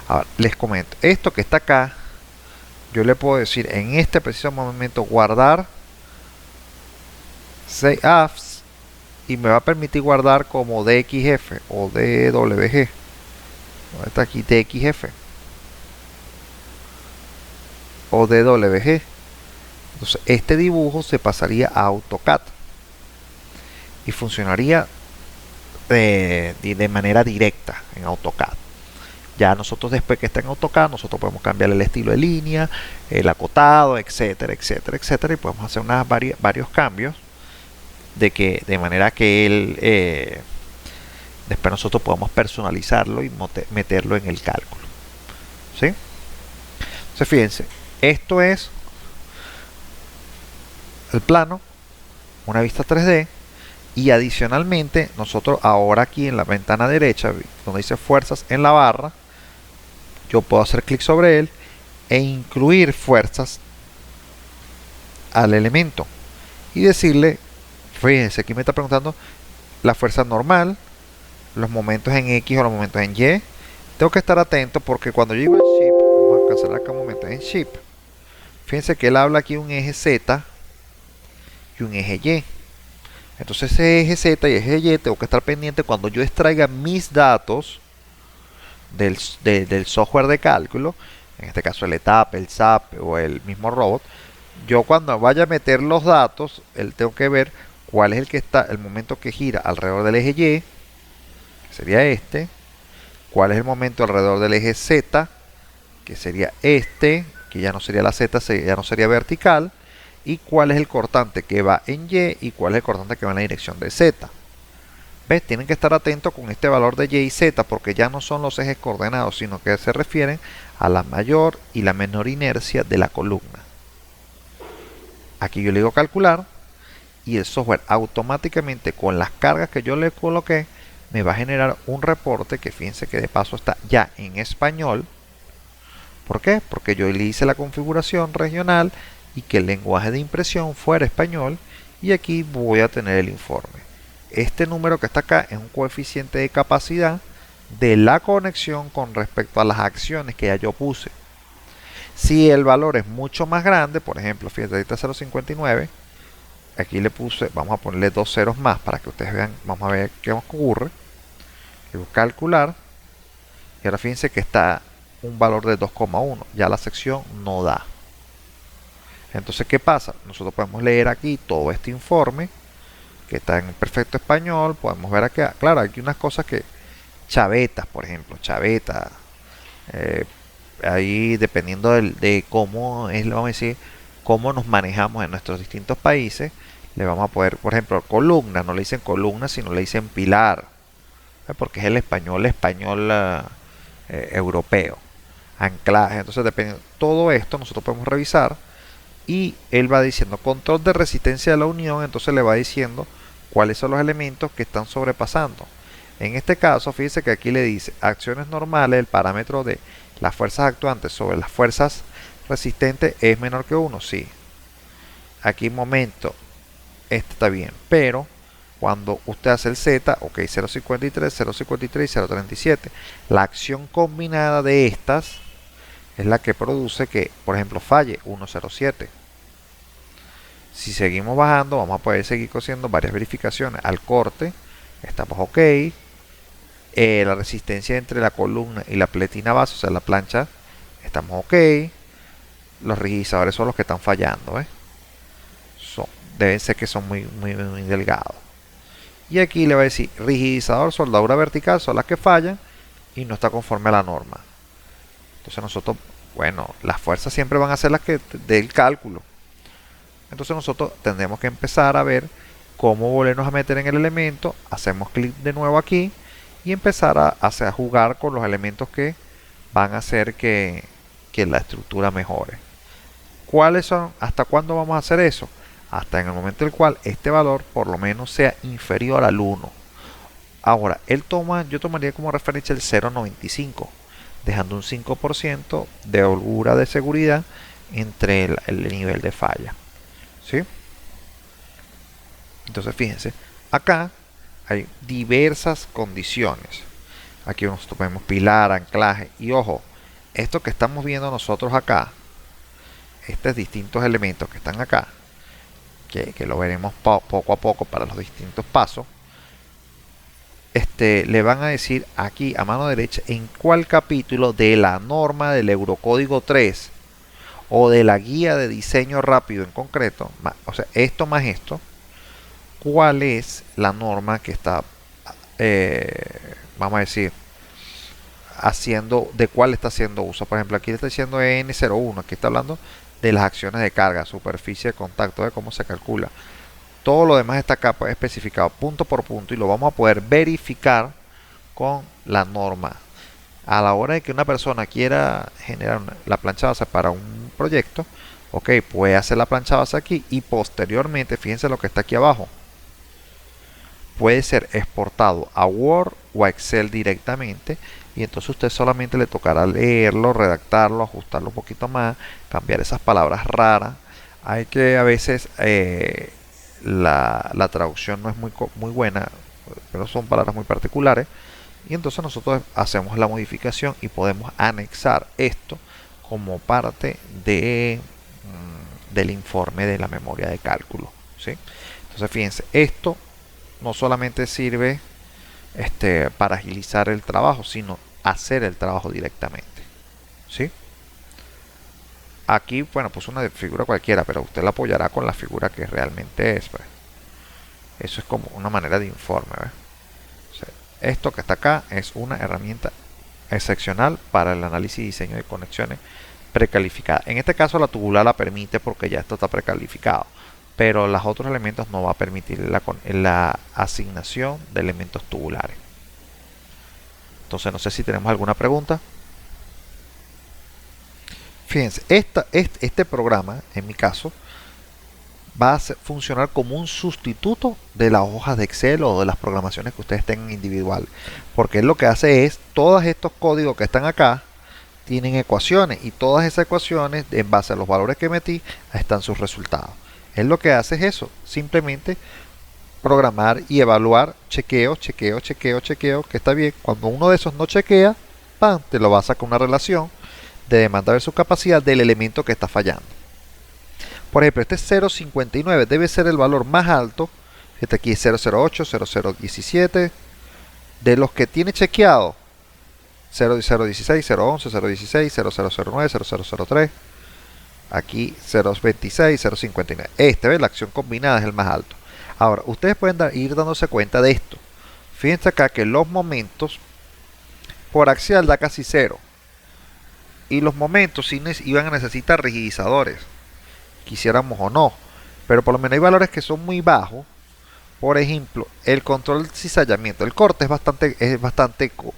S1: Ahora les comento, esto que está acá, yo le puedo decir en este preciso momento guardar Save As, y me va a permitir guardar como DXF o DWG. Está aquí DXF o DWG. Entonces este dibujo se pasaría a AutoCAD y funcionaría de manera directa en AutoCAD. Ya nosotros, después que está en AutoCAD, nosotros podemos cambiar el estilo de línea, el acotado, etcétera, etcétera, etcétera, y podemos hacer varios cambios de manera que él después nosotros podamos personalizarlo y meterlo en el cálculo, ¿sí? Entonces fíjense, esto es el plano, una vista 3D, y adicionalmente nosotros ahora aquí en la ventana derecha donde dice fuerzas en la barra, yo puedo hacer clic sobre él e incluir fuerzas al elemento y decirle, fíjense, aquí me está preguntando la fuerza normal, los momentos en X o los momentos en Y. Tengo que estar atento porque cuando yo digo en Ship, vamos a cancelar acá un momento, en Ship, fíjense que él habla aquí un eje Z y un eje Y. Entonces ese eje Z y eje Y tengo que estar pendiente cuando yo extraiga mis datos del software de cálculo, en este caso el ETAP, el SAP o el mismo robot. Yo cuando vaya a meter los datos, tengo que ver cuál es el momento que gira alrededor del eje Y, que sería este, cuál es el momento alrededor del eje Z, que sería este, que ya no sería la Z, ya no sería vertical, y cuál es el cortante que va en Y cuál es el cortante que va en la dirección de Z. ¿Ves? Tienen que estar atentos con este valor de Y y Z porque ya no son los ejes coordenados, sino que se refieren a la mayor y la menor inercia de la columna. Aquí yo le digo calcular y el software automáticamente con las cargas que yo le coloqué me va a generar un reporte que fíjense que de paso está ya en español. ¿Por qué? Porque yo le hice la configuración regional y que el lenguaje de impresión fuera español, y aquí voy a tener el informe. Este número que está acá es un coeficiente de capacidad de la conexión con respecto a las acciones que ya yo puse. Si el valor es mucho más grande, por ejemplo, fíjate, ahorita 0.59, aquí le puse, vamos a ponerle dos ceros más para que ustedes vean, vamos a ver qué ocurre. Le voy a calcular, y ahora fíjense que está un valor de 2,1, ya la sección no da. Entonces, ¿qué pasa? Nosotros podemos leer aquí todo este informe que está en perfecto español, podemos ver aquí, claro, hay unas cosas que, chavetas, por ejemplo, chavetas, ahí dependiendo de cómo es, vamos a decir, cómo nos manejamos en nuestros distintos países, le vamos a poder, por ejemplo, columna, no le dicen columna, sino le dicen pilar, porque es el español europeo, anclaje. Entonces, dependiendo de todo esto, nosotros podemos revisar y él va diciendo control de resistencia de la unión, entonces le va diciendo cuáles son los elementos que están sobrepasando. En este caso, fíjense que aquí le dice acciones normales, el parámetro de las fuerzas actuantes sobre las fuerzas resistentes es menor que 1, sí. Aquí momento, este está bien, pero cuando usted hace el Z, ok, 0.53, 0.53 y 0.37, la acción combinada de estas es la que produce que, por ejemplo, falle 1.07. Si seguimos bajando, vamos a poder seguir haciendo varias verificaciones. Al corte, estamos ok. La resistencia entre la columna y la pletina base, o sea, la plancha, estamos ok. Los rigidizadores son los que están fallando, deben ser que son muy delgados. Y aquí le va a decir rigidizador, soldadura vertical, son las que fallan y no está conforme a la norma. Entonces nosotros, bueno, las fuerzas siempre van a ser las que del cálculo. Entonces nosotros tendremos que empezar a ver cómo volvernos a meter en el elemento. Hacemos clic de nuevo aquí y empezar a jugar con los elementos que van a hacer que la estructura mejore. ¿Cuáles son? ¿Hasta cuándo vamos a hacer eso? Hasta en el momento en el cual este valor por lo menos sea inferior al 1. Ahora, yo tomaría como referencia el 0.95, dejando un 5% de holgura de seguridad entre el nivel de falla. ¿Sí? Entonces fíjense, acá hay diversas condiciones. Aquí nosotros podemos pilar, anclaje y ojo, esto que estamos viendo nosotros acá, estos distintos elementos que están acá, que lo veremos poco a poco para los distintos pasos, le van a decir aquí a mano derecha en cuál capítulo de la norma del Eurocódigo 3 o de la guía de diseño rápido en concreto, o sea, esto más esto, cuál es la norma que está, vamos a decir, de cuál está haciendo uso. Por ejemplo, aquí le está diciendo N01, aquí está hablando de las acciones de carga, superficie de contacto, de cómo se calcula. Todo lo demás está acá pues, especificado punto por punto y lo vamos a poder verificar con la norma. A la hora de que una persona quiera generar la plancha base para un proyecto, ok, puede hacer la plancha base aquí y posteriormente, fíjense lo que está aquí abajo, puede ser exportado a Word o a Excel directamente y entonces usted solamente le tocará leerlo, redactarlo, ajustarlo un poquito más, cambiar esas palabras raras. Hay que a veces la traducción no es muy buena, pero son palabras muy particulares y entonces nosotros hacemos la modificación y podemos anexar esto como parte del informe de la memoria de cálculo, ¿sí? Entonces fíjense, esto no solamente sirve para agilizar el trabajo, sino hacer el trabajo directamente, ¿sí? Aquí, bueno, puse una figura cualquiera, pero usted la apoyará con la figura que realmente es, pues. Eso es como una manera de informe, ¿ves? O sea, esto que está acá es una herramienta excepcional para el análisis y diseño de conexiones precalificadas. En este caso la tubular la permite porque ya esto está precalificado, pero los otros elementos no va a permitir la asignación de elementos tubulares. Entonces no sé si tenemos alguna pregunta. Fíjense, este programa, en mi caso, va a funcionar como un sustituto de las hojas de Excel o de las programaciones que ustedes tengan individual. Porque él lo que hace es, todos estos códigos que están acá, tienen ecuaciones y todas esas ecuaciones, en base a los valores que metí, están sus resultados. Él lo que hace es eso, simplemente programar y evaluar, chequeo, chequeo, chequeo, chequeo, que está bien. Cuando uno de esos no chequea, ¡pam!, te lo va a sacar una relación de demanda versus capacidad del elemento que está fallando. Por ejemplo, este 0.59 debe ser el valor más alto. Este aquí es 0.08, 0.017. De los que tiene chequeado, 0.016, 0.11, 0.16, 0.009, 0.003. Aquí 0.26, 0.59. Este, ¿ves? La acción combinada es el más alto. Ahora, ustedes pueden ir dándose cuenta de esto. Fíjense acá que los momentos por axial da casi cero. Y los momentos sí iban a necesitar rigidizadores, quisiéramos o no. Pero por lo menos hay valores que son muy bajos. Por ejemplo, el control de cizallamiento. El corte es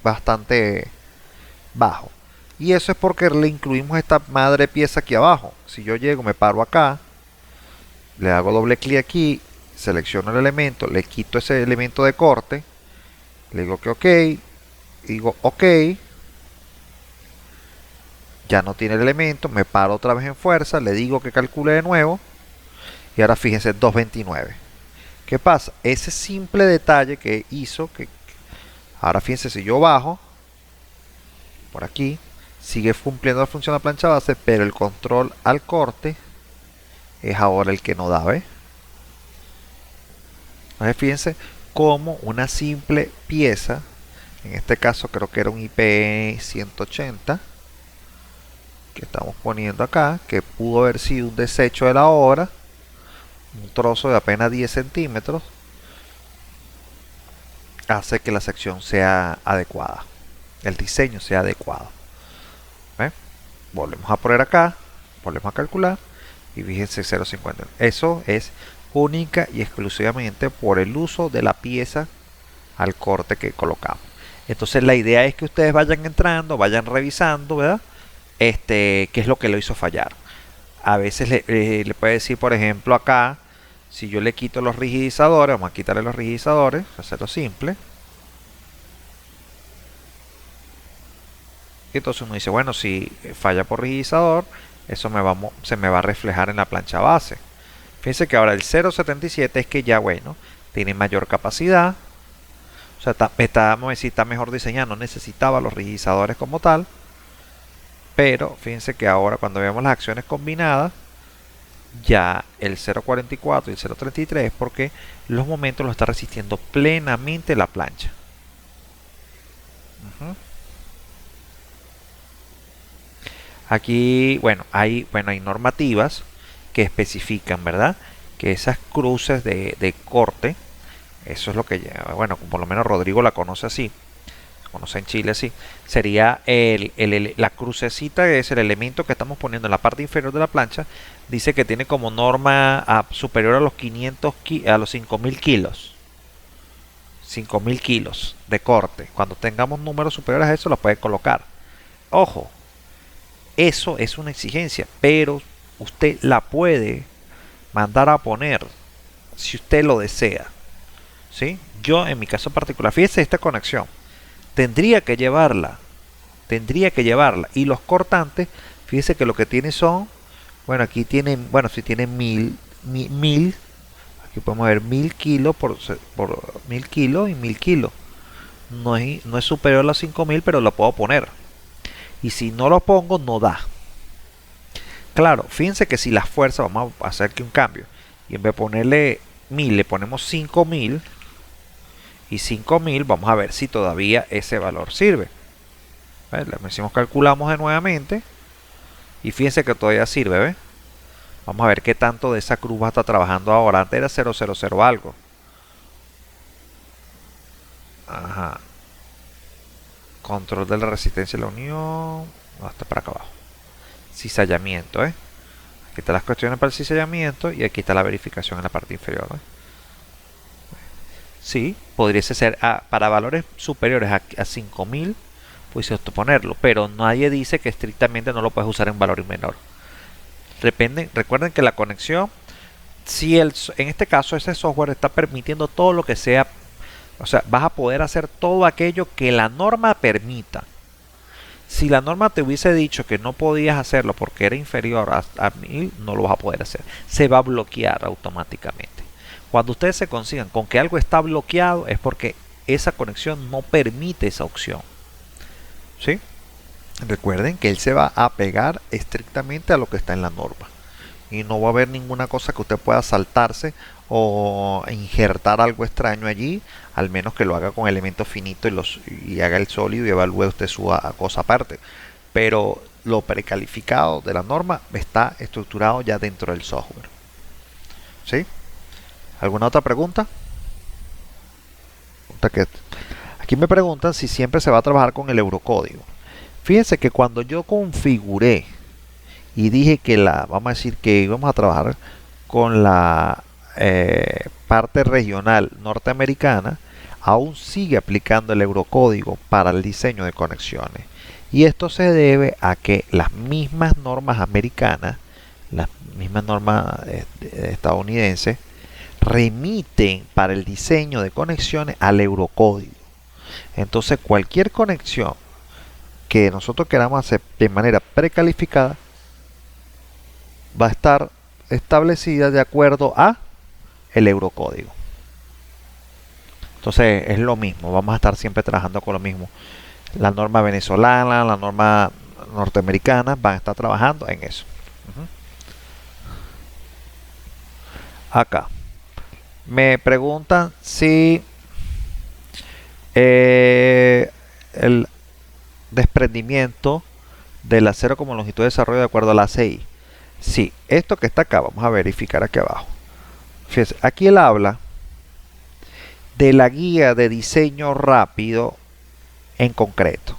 S1: bastante bajo. Y eso es porque le incluimos esta madre pieza aquí abajo. Si yo llego, me paro acá, le hago doble clic aquí, selecciono el elemento, le quito ese elemento de corte, le digo que ok, digo ok, ya no tiene el elemento, me paro otra vez en fuerza, le digo que calcule de nuevo y ahora fíjense 229. ¿Qué pasa? Ese simple detalle que hizo que ahora fíjense, si yo bajo por aquí, sigue cumpliendo la función de la plancha base, pero el control al corte es ahora el que no da, ¿ves? Entonces fíjense como una simple pieza, en este caso creo que era un IP 180 que estamos poniendo acá, que pudo haber sido un desecho de la obra, un trozo de apenas 10 centímetros, hace que la sección sea adecuada, el diseño sea adecuado. ¿Ven? Volvemos a poner acá, volvemos a calcular y fíjense 0.50. Eso es única y exclusivamente por el uso de la pieza al corte que colocamos. Entonces la idea es que ustedes vayan entrando, vayan revisando, ¿verdad? Qué es lo que lo hizo fallar. A veces le puede decir, por ejemplo, acá, si yo le quito los rigidizadores, vamos a quitarle los rigidizadores, hacerlo simple. Y entonces uno dice, bueno, si falla por rigidizador, eso se me va a reflejar en la plancha base. Fíjense que ahora el 0.77 es que ya, bueno, tiene mayor capacidad. O sea, está mejor diseñado, no necesitaba los rigidizadores como tal. Pero fíjense que ahora cuando vemos las acciones combinadas, ya el 0.44 y el 0.33 es porque los momentos lo está resistiendo plenamente la plancha. Aquí, bueno, hay normativas que especifican, ¿verdad? Que esas cruces de corte, eso es lo que, bueno, por lo menos Rodrigo la conoce así, conoce en Chile así, sería la crucecita, es el elemento que estamos poniendo en la parte inferior de la plancha, dice que tiene como norma superior a los 500, a los 5000 kilos. 5000 kilos de corte. Cuando tengamos números superiores a eso, lo puede colocar. Ojo, eso es una exigencia, pero usted la puede mandar a poner si usted lo desea. ¿Sí? Yo en mi caso particular, fíjese esta conexión, tendría que llevarla, y los cortantes, fíjese que lo que tiene son, bueno, aquí tienen, bueno, si tienen 1000, aquí podemos ver 1000 kilos por 1000 kilos y 1000 kilos, no es superior a los 5000, pero lo puedo poner, y si no lo pongo no da. Claro, fíjense que si las fuerzas, vamos a hacer aquí un cambio, y en vez de ponerle 1000 le ponemos 5000 y 5000, vamos a ver si todavía ese valor sirve. Le decimos calculamos de nuevamente y fíjense que todavía sirve, ¿ves? Vamos a ver qué tanto de esa cruz va a estar trabajando ahora. Antes era 000 algo. Ajá. Control de la resistencia de la unión. Hasta para acá abajo. Cizallamiento, Aquí están las cuestiones para el cizallamiento y aquí está la verificación en la parte inferior, Sí, podría ser para valores superiores a 5000, pudiese ponerlo, pero nadie dice que estrictamente no lo puedes usar en valor menor. Recuerden que la conexión, si en este caso ese software está permitiendo todo lo que sea, o sea, vas a poder hacer todo aquello que la norma permita. Si la norma te hubiese dicho que no podías hacerlo porque era inferior a 1000, no lo vas a poder hacer. Se va a bloquear automáticamente. Cuando ustedes se consigan con que algo está bloqueado, es porque esa conexión no permite esa opción. ¿Sí? Recuerden que él se va a pegar estrictamente a lo que está en la norma. Y no va a haber ninguna cosa que usted pueda saltarse o injertar algo extraño allí, al menos que lo haga con elementos finitos y haga el sólido y evalúe usted su cosa aparte. Pero lo precalificado de la norma está estructurado ya dentro del software. ¿Sí? ¿Alguna otra pregunta? Aquí me preguntan si siempre se va a trabajar con el eurocódigo. Fíjense que cuando yo configuré y dije que vamos a decir que íbamos a trabajar con la parte regional norteamericana, aún sigue aplicando el eurocódigo para el diseño de conexiones. Y esto se debe a que las mismas normas americanas, las mismas normas estadounidenses, remiten para el diseño de conexiones al eurocódigo. Entonces cualquier conexión que nosotros queramos hacer de manera precalificada va a estar establecida de acuerdo a el eurocódigo. Entonces es lo mismo, vamos a estar siempre trabajando con lo mismo. La norma venezolana, la norma norteamericana van a estar trabajando en eso. Acá me preguntan si el desprendimiento del acero como longitud de desarrollo de acuerdo a la ACI. Sí, esto que está acá, vamos a verificar aquí abajo. Fíjense, aquí él habla de la guía de diseño rápido en concreto,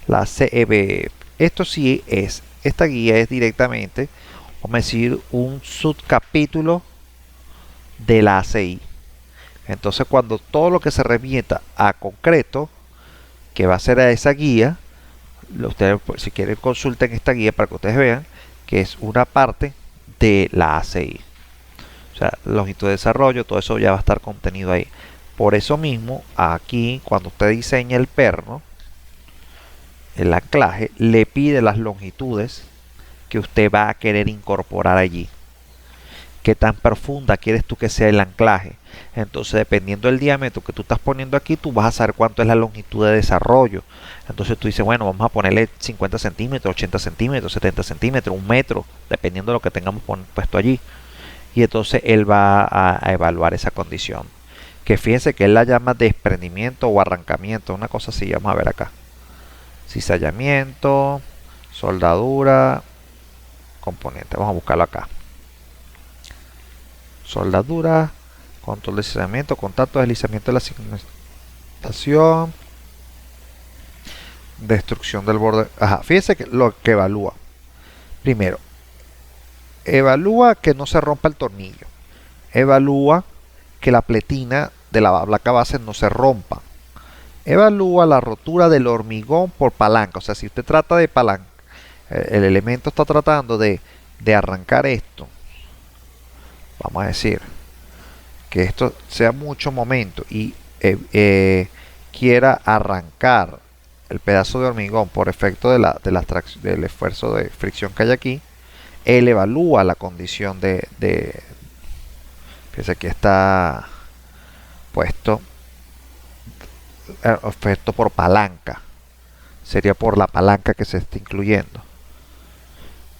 S1: la CEB. Esta guía es directamente, vamos a decir, un subcapítulo de la ACI. Entonces, cuando todo lo que se remita a concreto, que va a ser a esa guía, ustedes, si quieren, consulten esta guía para que ustedes vean que es una parte de la ACI. O sea, longitud de desarrollo, todo eso ya va a estar contenido ahí. Por eso mismo, aquí, cuando usted diseña el perno, el anclaje, le pide las longitudes que usted va a querer incorporar allí. ¿Qué tan profunda quieres tú que sea el anclaje? Entonces, dependiendo del diámetro que tú estás poniendo aquí, tú vas a saber cuánto es la longitud de desarrollo. Entonces tú dices, bueno, vamos a ponerle 50 centímetros, 80 centímetros, 70 centímetros, 1 metro, dependiendo de lo que tengamos puesto allí. Y entonces él va a evaluar esa condición. Que fíjense que él la llama desprendimiento o arrancamiento, una cosa así, vamos a ver acá. Cizallamiento, soldadura, componente, vamos a buscarlo acá. Soldadura, control de deslizamiento, contacto, deslizamiento de la segmentación, destrucción del borde. Ajá, fíjense que lo que evalúa. Primero, evalúa que no se rompa el tornillo. Evalúa que la pletina de la placa base no se rompa. Evalúa la rotura del hormigón por palanca. O sea, si usted trata de palanca, el elemento está tratando de arrancar esto. Vamos a decir que esto sea mucho momento y quiera arrancar el pedazo de hormigón por efecto del esfuerzo de fricción que hay aquí, él evalúa la condición fíjense, aquí está puesto efecto por palanca, sería por la palanca que se está incluyendo,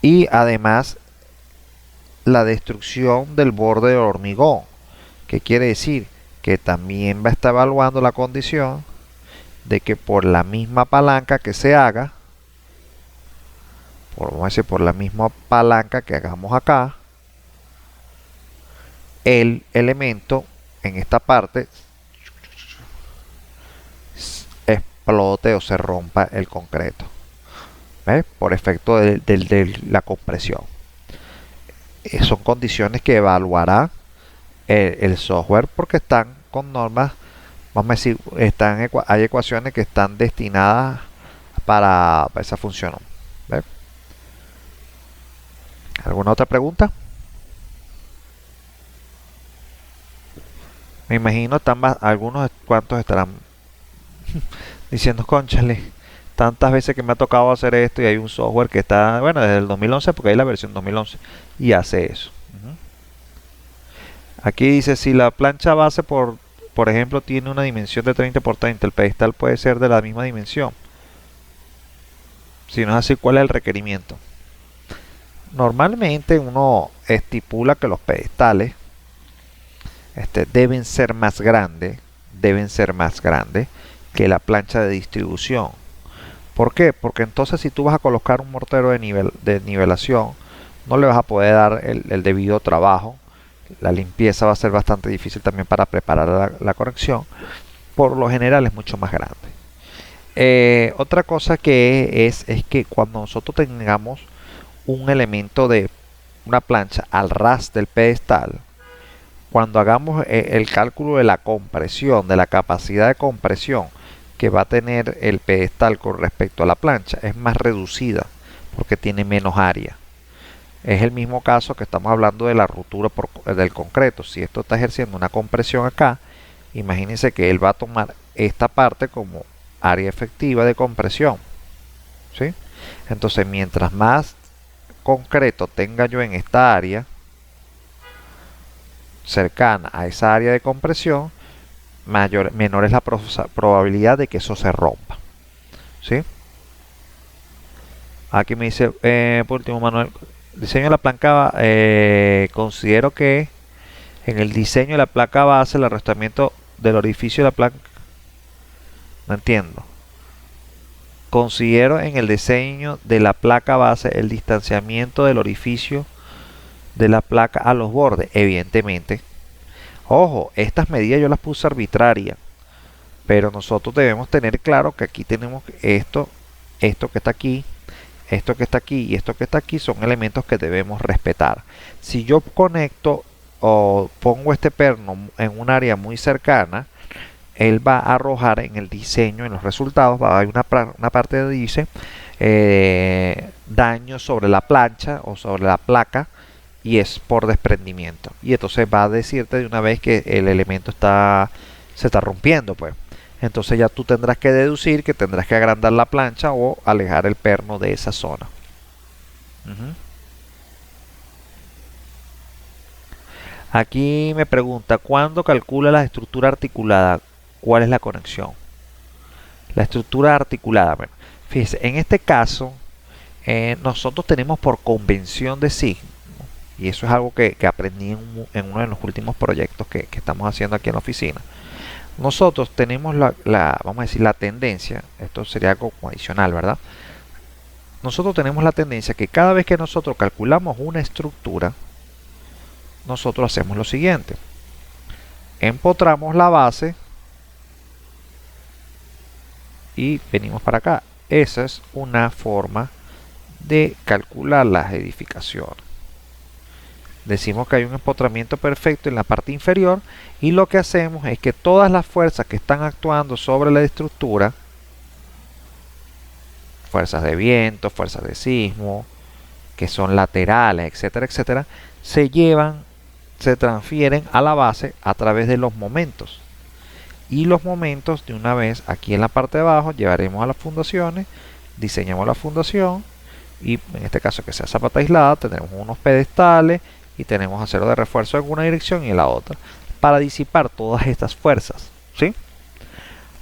S1: y además la destrucción del borde del hormigón, que quiere decir que también va a estar evaluando la condición de que por la misma palanca que se haga, vamos a decir, por la misma palanca que hagamos acá, el elemento en esta parte explote o se rompa el concreto. ¿Ves? Por efecto de la compresión. Son condiciones que evaluará el software porque están con normas, vamos a decir, hay ecuaciones que están destinadas para esa función. ¿Ve? ¿Alguna otra pregunta? Me imagino algunos cuantos estarán diciendo, cónchale, tantas veces que me ha tocado hacer esto y hay un software que está, bueno, desde el 2011, porque hay la versión 2011 y hace eso. Aquí dice, si la plancha base, por ejemplo, tiene una dimensión de 30 por 30, el pedestal puede ser de la misma dimensión. Si no es así, ¿cuál es el requerimiento? Normalmente uno estipula que los pedestales deben ser más grandes que la plancha de distribución. ¿Por qué? Porque entonces si tú vas a colocar un mortero de nivelación, no le vas a poder dar el debido trabajo. La limpieza va a ser bastante difícil también para preparar la corrección. Por lo general es mucho más grande. Otra cosa que es que cuando nosotros tengamos un elemento de una plancha al ras del pedestal, cuando hagamos el cálculo de la compresión, de la capacidad de compresión que va a tener el pedestal con respecto a la plancha, es más reducida porque tiene menos área. Es el mismo caso que estamos hablando de la ruptura del concreto. Si esto está ejerciendo una compresión acá, imagínense que él va a tomar esta parte como área efectiva de compresión, ¿sí? Entonces, mientras más concreto tenga yo en esta área cercana a esa área de compresión, menor es la probabilidad de que eso se rompa, ¿sí? Aquí me dice, por último, Manuel, diseño de la placa, considero que en el diseño de la placa base el arrastramiento del orificio de la placa, no entiendo. Considero en el diseño de la placa base el distanciamiento del orificio de la placa a los bordes, evidentemente. Ojo, estas medidas yo las puse arbitrarias, pero nosotros debemos tener claro que aquí tenemos esto que está aquí, esto que está aquí y esto que está aquí son elementos que debemos respetar. Si yo conecto o pongo este perno en un área muy cercana, él va a arrojar en el diseño, en los resultados, va a haber una parte donde dice daño sobre la plancha o sobre la placa, y es por desprendimiento, y entonces va a decirte de una vez que el elemento se está rompiendo, pues. Entonces ya tú tendrás que deducir que tendrás que agrandar la plancha o alejar el perno de esa zona. Aquí me pregunta, ¿cuándo calcula la estructura articulada? ¿Cuál es la conexión? La estructura articulada, bueno, fíjese, en este caso nosotros tenemos por convención de signo, y eso es algo que aprendí en uno de los últimos proyectos que estamos haciendo aquí en la oficina. Nosotros tenemos vamos a decir, la tendencia, esto sería algo adicional, ¿verdad? Nosotros tenemos la tendencia que cada vez que nosotros calculamos una estructura, nosotros hacemos lo siguiente: empotramos la base y venimos para acá. Esa es una forma de calcular las edificaciones. Decimos que hay un empotramiento perfecto en la parte inferior, y lo que hacemos es que todas las fuerzas que están actuando sobre la estructura, fuerzas de viento, fuerzas de sismo, que son laterales, etcétera, etcétera, se transfieren a la base a través de los momentos. Y los momentos, de una vez aquí en la parte de abajo, llevaremos a las fundaciones, diseñamos la fundación, y en este caso que sea zapata aislada, tendremos unos pedestales y tenemos acero de refuerzo en una dirección y en la otra, para disipar todas estas fuerzas, ¿sí?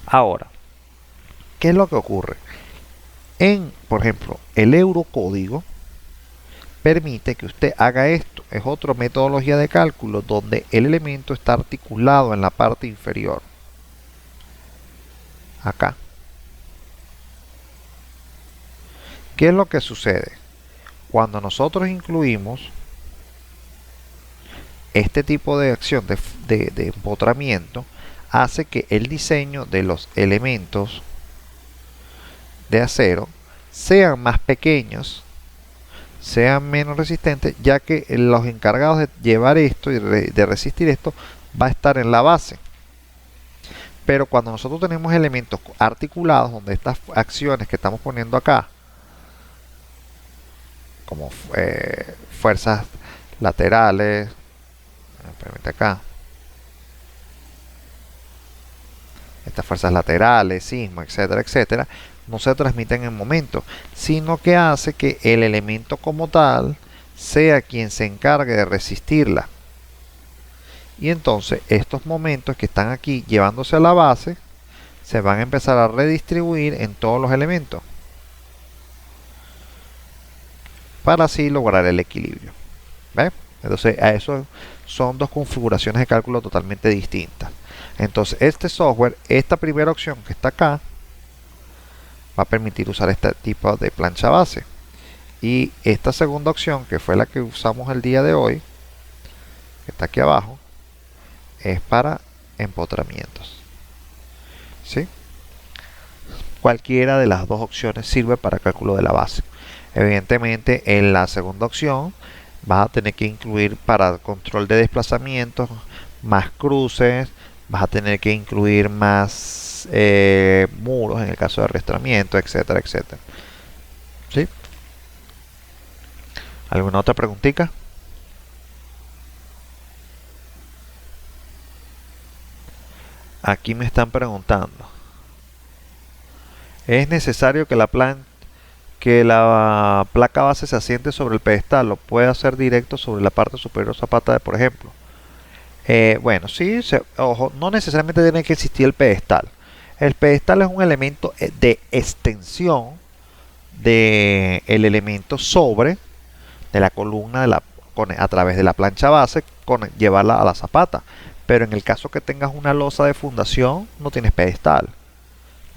S1: Ahora, ¿qué es lo que ocurre? Por ejemplo, el Eurocódigo permite que usted haga esto. Es otra metodología de cálculo donde el elemento está articulado en la parte inferior. Acá. ¿Qué es lo que sucede? Cuando nosotros incluimos este tipo de acción de empotramiento, hace que el diseño de los elementos de acero sean más pequeños, sean menos resistentes, ya que los encargados de llevar esto y de resistir esto va a estar en la base. Pero cuando nosotros tenemos elementos articulados, donde estas acciones que estamos poniendo acá, como fuerzas laterales, permite acá, estas fuerzas laterales, sismo, etcétera, etcétera, no se transmiten en momento, sino que hace que el elemento como tal sea quien se encargue de resistirla. Y entonces estos momentos que están aquí llevándose a la base se van a empezar a redistribuir en todos los elementos para así lograr el equilibrio. ¿Ve? Entonces a eso son dos configuraciones de cálculo totalmente distintas. Entonces este software, esta primera opción que está acá, va a permitir usar este tipo de plancha base. Y esta segunda opción, que fue la que usamos el día de hoy, que está aquí abajo, es para empotramientos. ¿Sí? Cualquiera de las dos opciones sirve para cálculo de la base. Evidentemente, en la segunda opción vas a tener que incluir para control de desplazamientos más cruces, vas a tener que incluir más muros en el caso de arrastramiento, etcétera, etcétera. ¿Sí? ¿Alguna otra preguntita? Aquí me están preguntando, ¿es necesario que la placa base se asiente sobre el pedestal? ¿Lo puede hacer directo sobre la parte superior zapata, por ejemplo? Bueno, sí, ojo, no necesariamente tiene que existir el pedestal. El pedestal es un elemento de extensión del elemento sobre de la columna a través de la plancha base, llevarla a la zapata. Pero en el caso que tengas una losa de fundación, no tienes pedestal.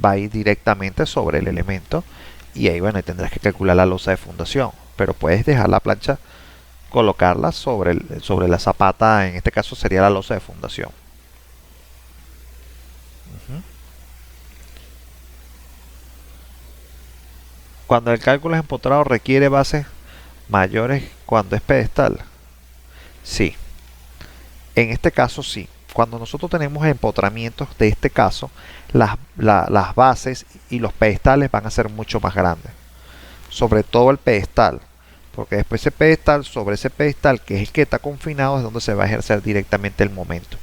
S1: Va a ir directamente sobre el elemento y ahí, bueno, tendrás que calcular la losa de fundación. Pero puedes dejar la plancha, colocarla sobre la zapata, en este caso sería la losa de fundación. Cuando el cálculo es empotrado, requiere bases mayores cuando es pedestal. Sí. En este caso sí, cuando nosotros tenemos empotramientos de este caso, las bases y los pedestales van a ser mucho más grandes. Sobre todo el pedestal, porque después ese pedestal, sobre ese pedestal que es el que está confinado, es donde se va a ejercer directamente el momento.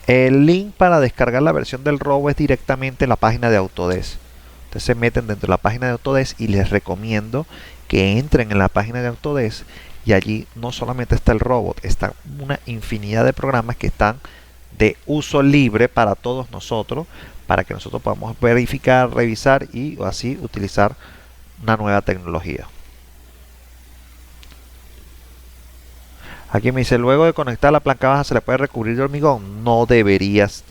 S1: El link para descargar la versión del robo es directamente en la página de Autodesk. Ustedes se meten dentro de la página de Autodesk y les recomiendo que entren en la página de Autodesk, y allí no solamente está el robot, está una infinidad de programas que están de uso libre para todos nosotros, para que nosotros podamos verificar, revisar y así utilizar una nueva tecnología. Aquí me dice, luego de conectar la placa baja se le puede recubrir de hormigón. No deberías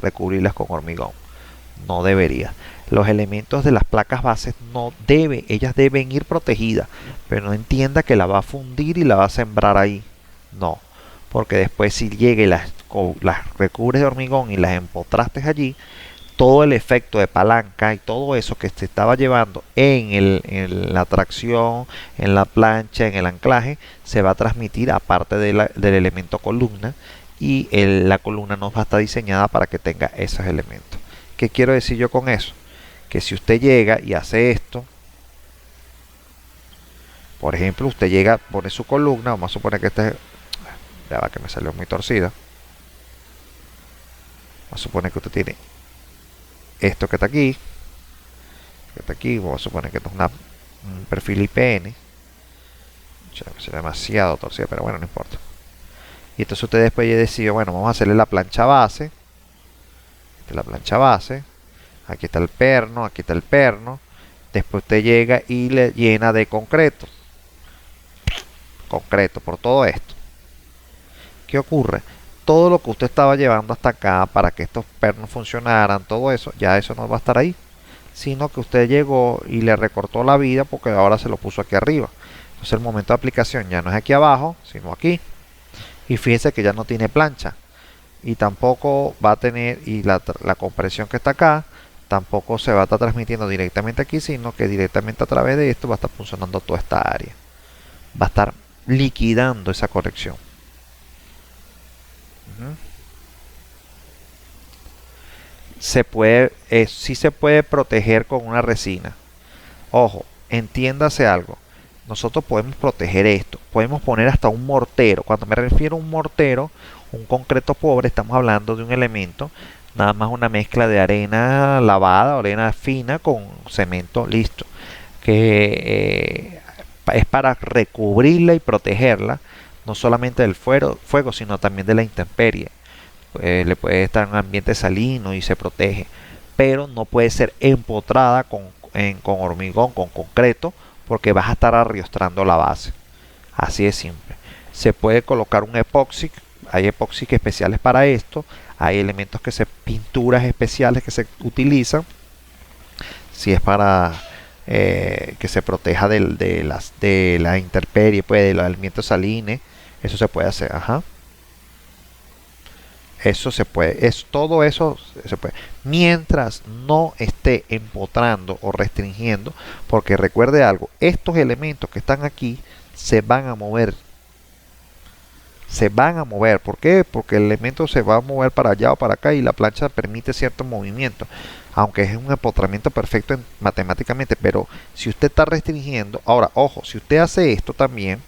S1: recubrirlas con hormigón. No deberías. Los elementos de las placas bases ellas deben ir protegidas, pero no entienda que la va a fundir y la va a sembrar ahí. No, porque después si llega y las recubres de hormigón y las empotraste allí, todo el efecto de palanca y todo eso que se estaba llevando en la tracción, en la plancha, en el anclaje, se va a transmitir aparte del elemento columna, y la columna no va a estar diseñada para que tenga esos elementos. ¿Qué quiero decir yo con eso? Que si usted llega y hace esto, por ejemplo, usted llega, pone su columna, vamos a suponer que ya va que me salió muy torcida, vamos a suponer que usted tiene esto que está aquí, vamos a suponer que esto es un perfil IPN, es demasiado torcida, pero bueno, no importa. Y entonces usted después ya decidió, bueno, vamos a hacerle la plancha base. Esta es la plancha base. Aquí está el perno, aquí está el perno. Después usted llega y le llena de concreto. Concreto por todo esto. ¿Qué ocurre? Todo lo que usted estaba llevando hasta acá para que estos pernos funcionaran, todo eso, ya eso no va a estar ahí. Sino que usted llegó y le recortó la vida porque ahora se lo puso aquí arriba. Entonces el momento de aplicación ya no es aquí abajo, sino aquí. Y fíjense que ya no tiene plancha. Y tampoco va a tener, y la compresión que está acá, tampoco se va a estar transmitiendo directamente aquí, sino que directamente a través de esto va a estar funcionando toda esta área. Va a estar liquidando esa corrección. Ujú. Sí se puede proteger con una resina. Ojo, entiéndase algo. Nosotros podemos proteger esto. Podemos poner hasta un mortero. Cuando me refiero a un mortero, un concreto pobre, estamos hablando de un elemento, nada más una mezcla de arena lavada, arena fina con cemento, listo. Que es para recubrirla y protegerla, no solamente del fuego, sino también de la intemperie. Le puede estar en un ambiente salino y se protege, pero no puede ser empotrada con hormigón, con concreto, porque vas a estar arriostrando la base. Así de simple. Se puede colocar un epoxi, hay epoxi especiales para esto, hay elementos pinturas especiales que se utilizan, si es para que se proteja de la intemperie, pues, de los elementos salines, eso se puede hacer, ajá. Eso se puede, todo eso se puede. Mientras no esté empotrando o restringiendo, porque recuerde algo, estos elementos que están aquí se van a mover. Se van a mover. ¿Por qué? Porque el elemento se va a mover para allá o para acá y la plancha permite cierto movimiento. Aunque es un empotramiento perfecto matemáticamente, pero si usted está restringiendo, ahora, ojo, si usted hace esto también,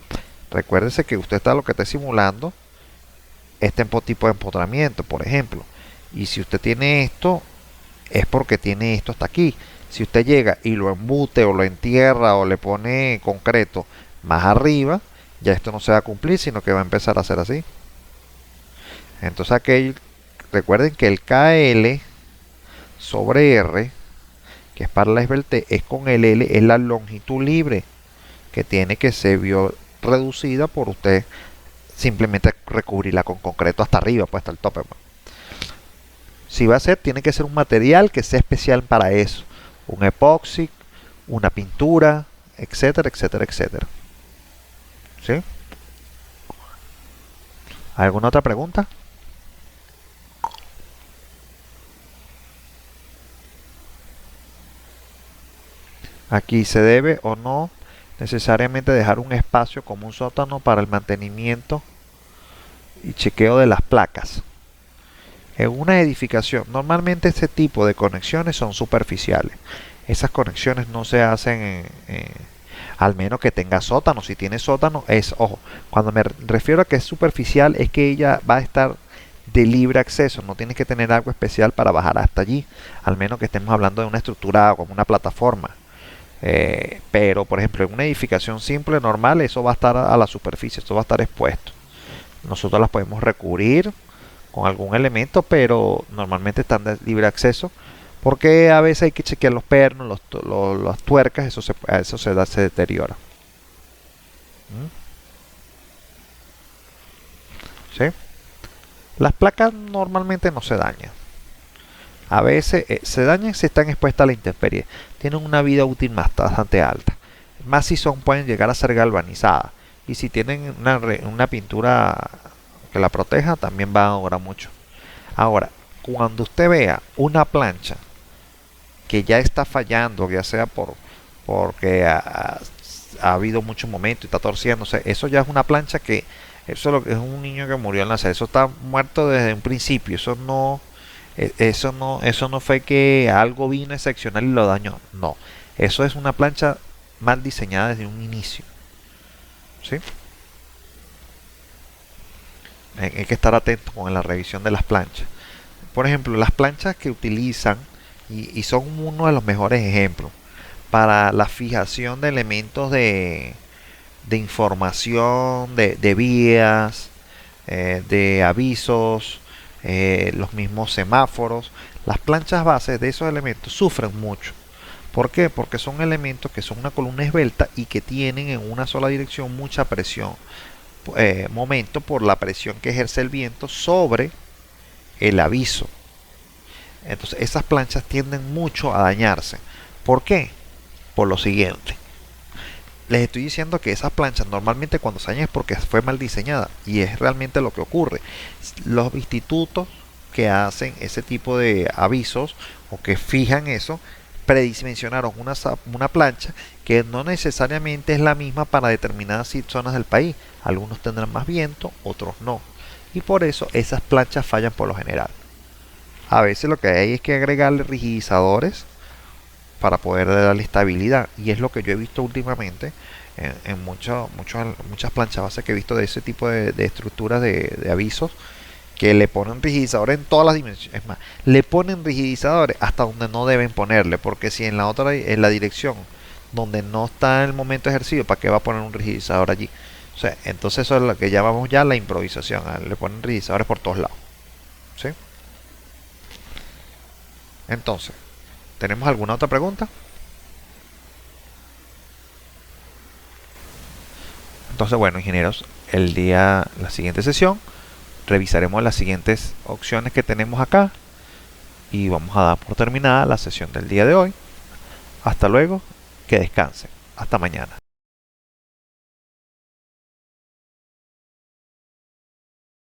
S1: recuérdese que usted está lo que está simulando este tipo de empotramiento, por ejemplo. Y si usted tiene esto, es porque tiene esto hasta aquí. Si usted llega y lo embute o lo entierra o le pone concreto más arriba, ya esto no se va a cumplir, sino que va a empezar a hacer así. Entonces recuerden que el KL sobre R, que es para la esbeltez, es con el L, es la longitud libre que tiene, que se vio reducida por usted simplemente recubrirla con concreto hasta arriba, pues hasta el tope. Si va a ser, tiene que ser un material que sea especial para eso. Un epoxi, una pintura, etcétera, etcétera, etcétera. ¿Sí? ¿Alguna otra pregunta? Aquí se debe o no necesariamente dejar un espacio como un sótano para el mantenimiento y chequeo de las placas. En una edificación, normalmente este tipo de conexiones son superficiales. Esas conexiones no se hacen al menos que tenga sótano. Si tiene sótano, ojo, cuando me refiero a que es superficial, es que ella va a estar de libre acceso, no tienes que tener algo especial para bajar hasta allí, al menos que estemos hablando de una estructura como una plataforma. Pero, por ejemplo, en una edificación simple, normal, eso va a estar a la superficie, esto va a estar expuesto. Nosotros las podemos recubrir con algún elemento, pero normalmente están de libre acceso, porque a veces hay que chequear los pernos, las tuercas, eso se deteriora. ¿Mm? ¿Sí? Las placas normalmente no se dañan. A veces se dañan si están expuestas a la intemperie. Tienen una vida útil bastante alta. Más si pueden llegar a ser galvanizadas. Y si tienen una pintura que la proteja, también va a durar mucho. Ahora, cuando usted vea una plancha que ya está fallando, ya sea porque ha habido muchos momentos y está torciéndose, eso ya es una plancha que eso es un niño que murió al nacer, eso está muerto desde un principio, eso no fue que algo vino excepcional y lo dañó, no, eso es una plancha mal diseñada desde un inicio, ¿sí? Hay que estar atento con la revisión de las planchas. Por ejemplo, las planchas que utilizan y son uno de los mejores ejemplos para la fijación de elementos de información, de vías, de avisos, los mismos semáforos. Las planchas bases de esos elementos sufren mucho. ¿Por qué? Porque son elementos que son una columna esbelta y que tienen en una sola dirección mucha presión. Momento por la presión que ejerce el viento sobre el aviso. Entonces esas planchas tienden mucho a dañarse. ¿Por qué? Por lo siguiente. Les estoy diciendo que esas planchas normalmente cuando se dañan es porque fue mal diseñada. Y es realmente lo que ocurre. Los institutos que hacen ese tipo de avisos o que fijan eso, predimensionaron una plancha que no necesariamente es la misma para determinadas zonas del país. Algunos tendrán más viento, otros no. y por eso esas planchas fallan por lo general. A veces lo que hay es que agregarle rigidizadores para poder darle estabilidad, y es lo que yo he visto últimamente en muchas planchas base que he visto de ese tipo de estructuras de avisos, que le ponen rigidizadores en todas las dimensiones. Es más, le ponen rigidizadores hasta donde no deben ponerle, porque si en la otra, en la dirección donde no está en el momento ejercido, ¿para qué va a poner un rigidizador allí? O sea, entonces eso es lo que llamamos ya la improvisación. Le ponen rigidizadores por todos lados, ¿sí? Entonces, ¿tenemos alguna otra pregunta? Entonces, bueno, ingenieros, la siguiente sesión revisaremos las siguientes opciones que tenemos acá y vamos a dar por terminada la sesión del día de hoy. Hasta luego, que descansen. Hasta mañana.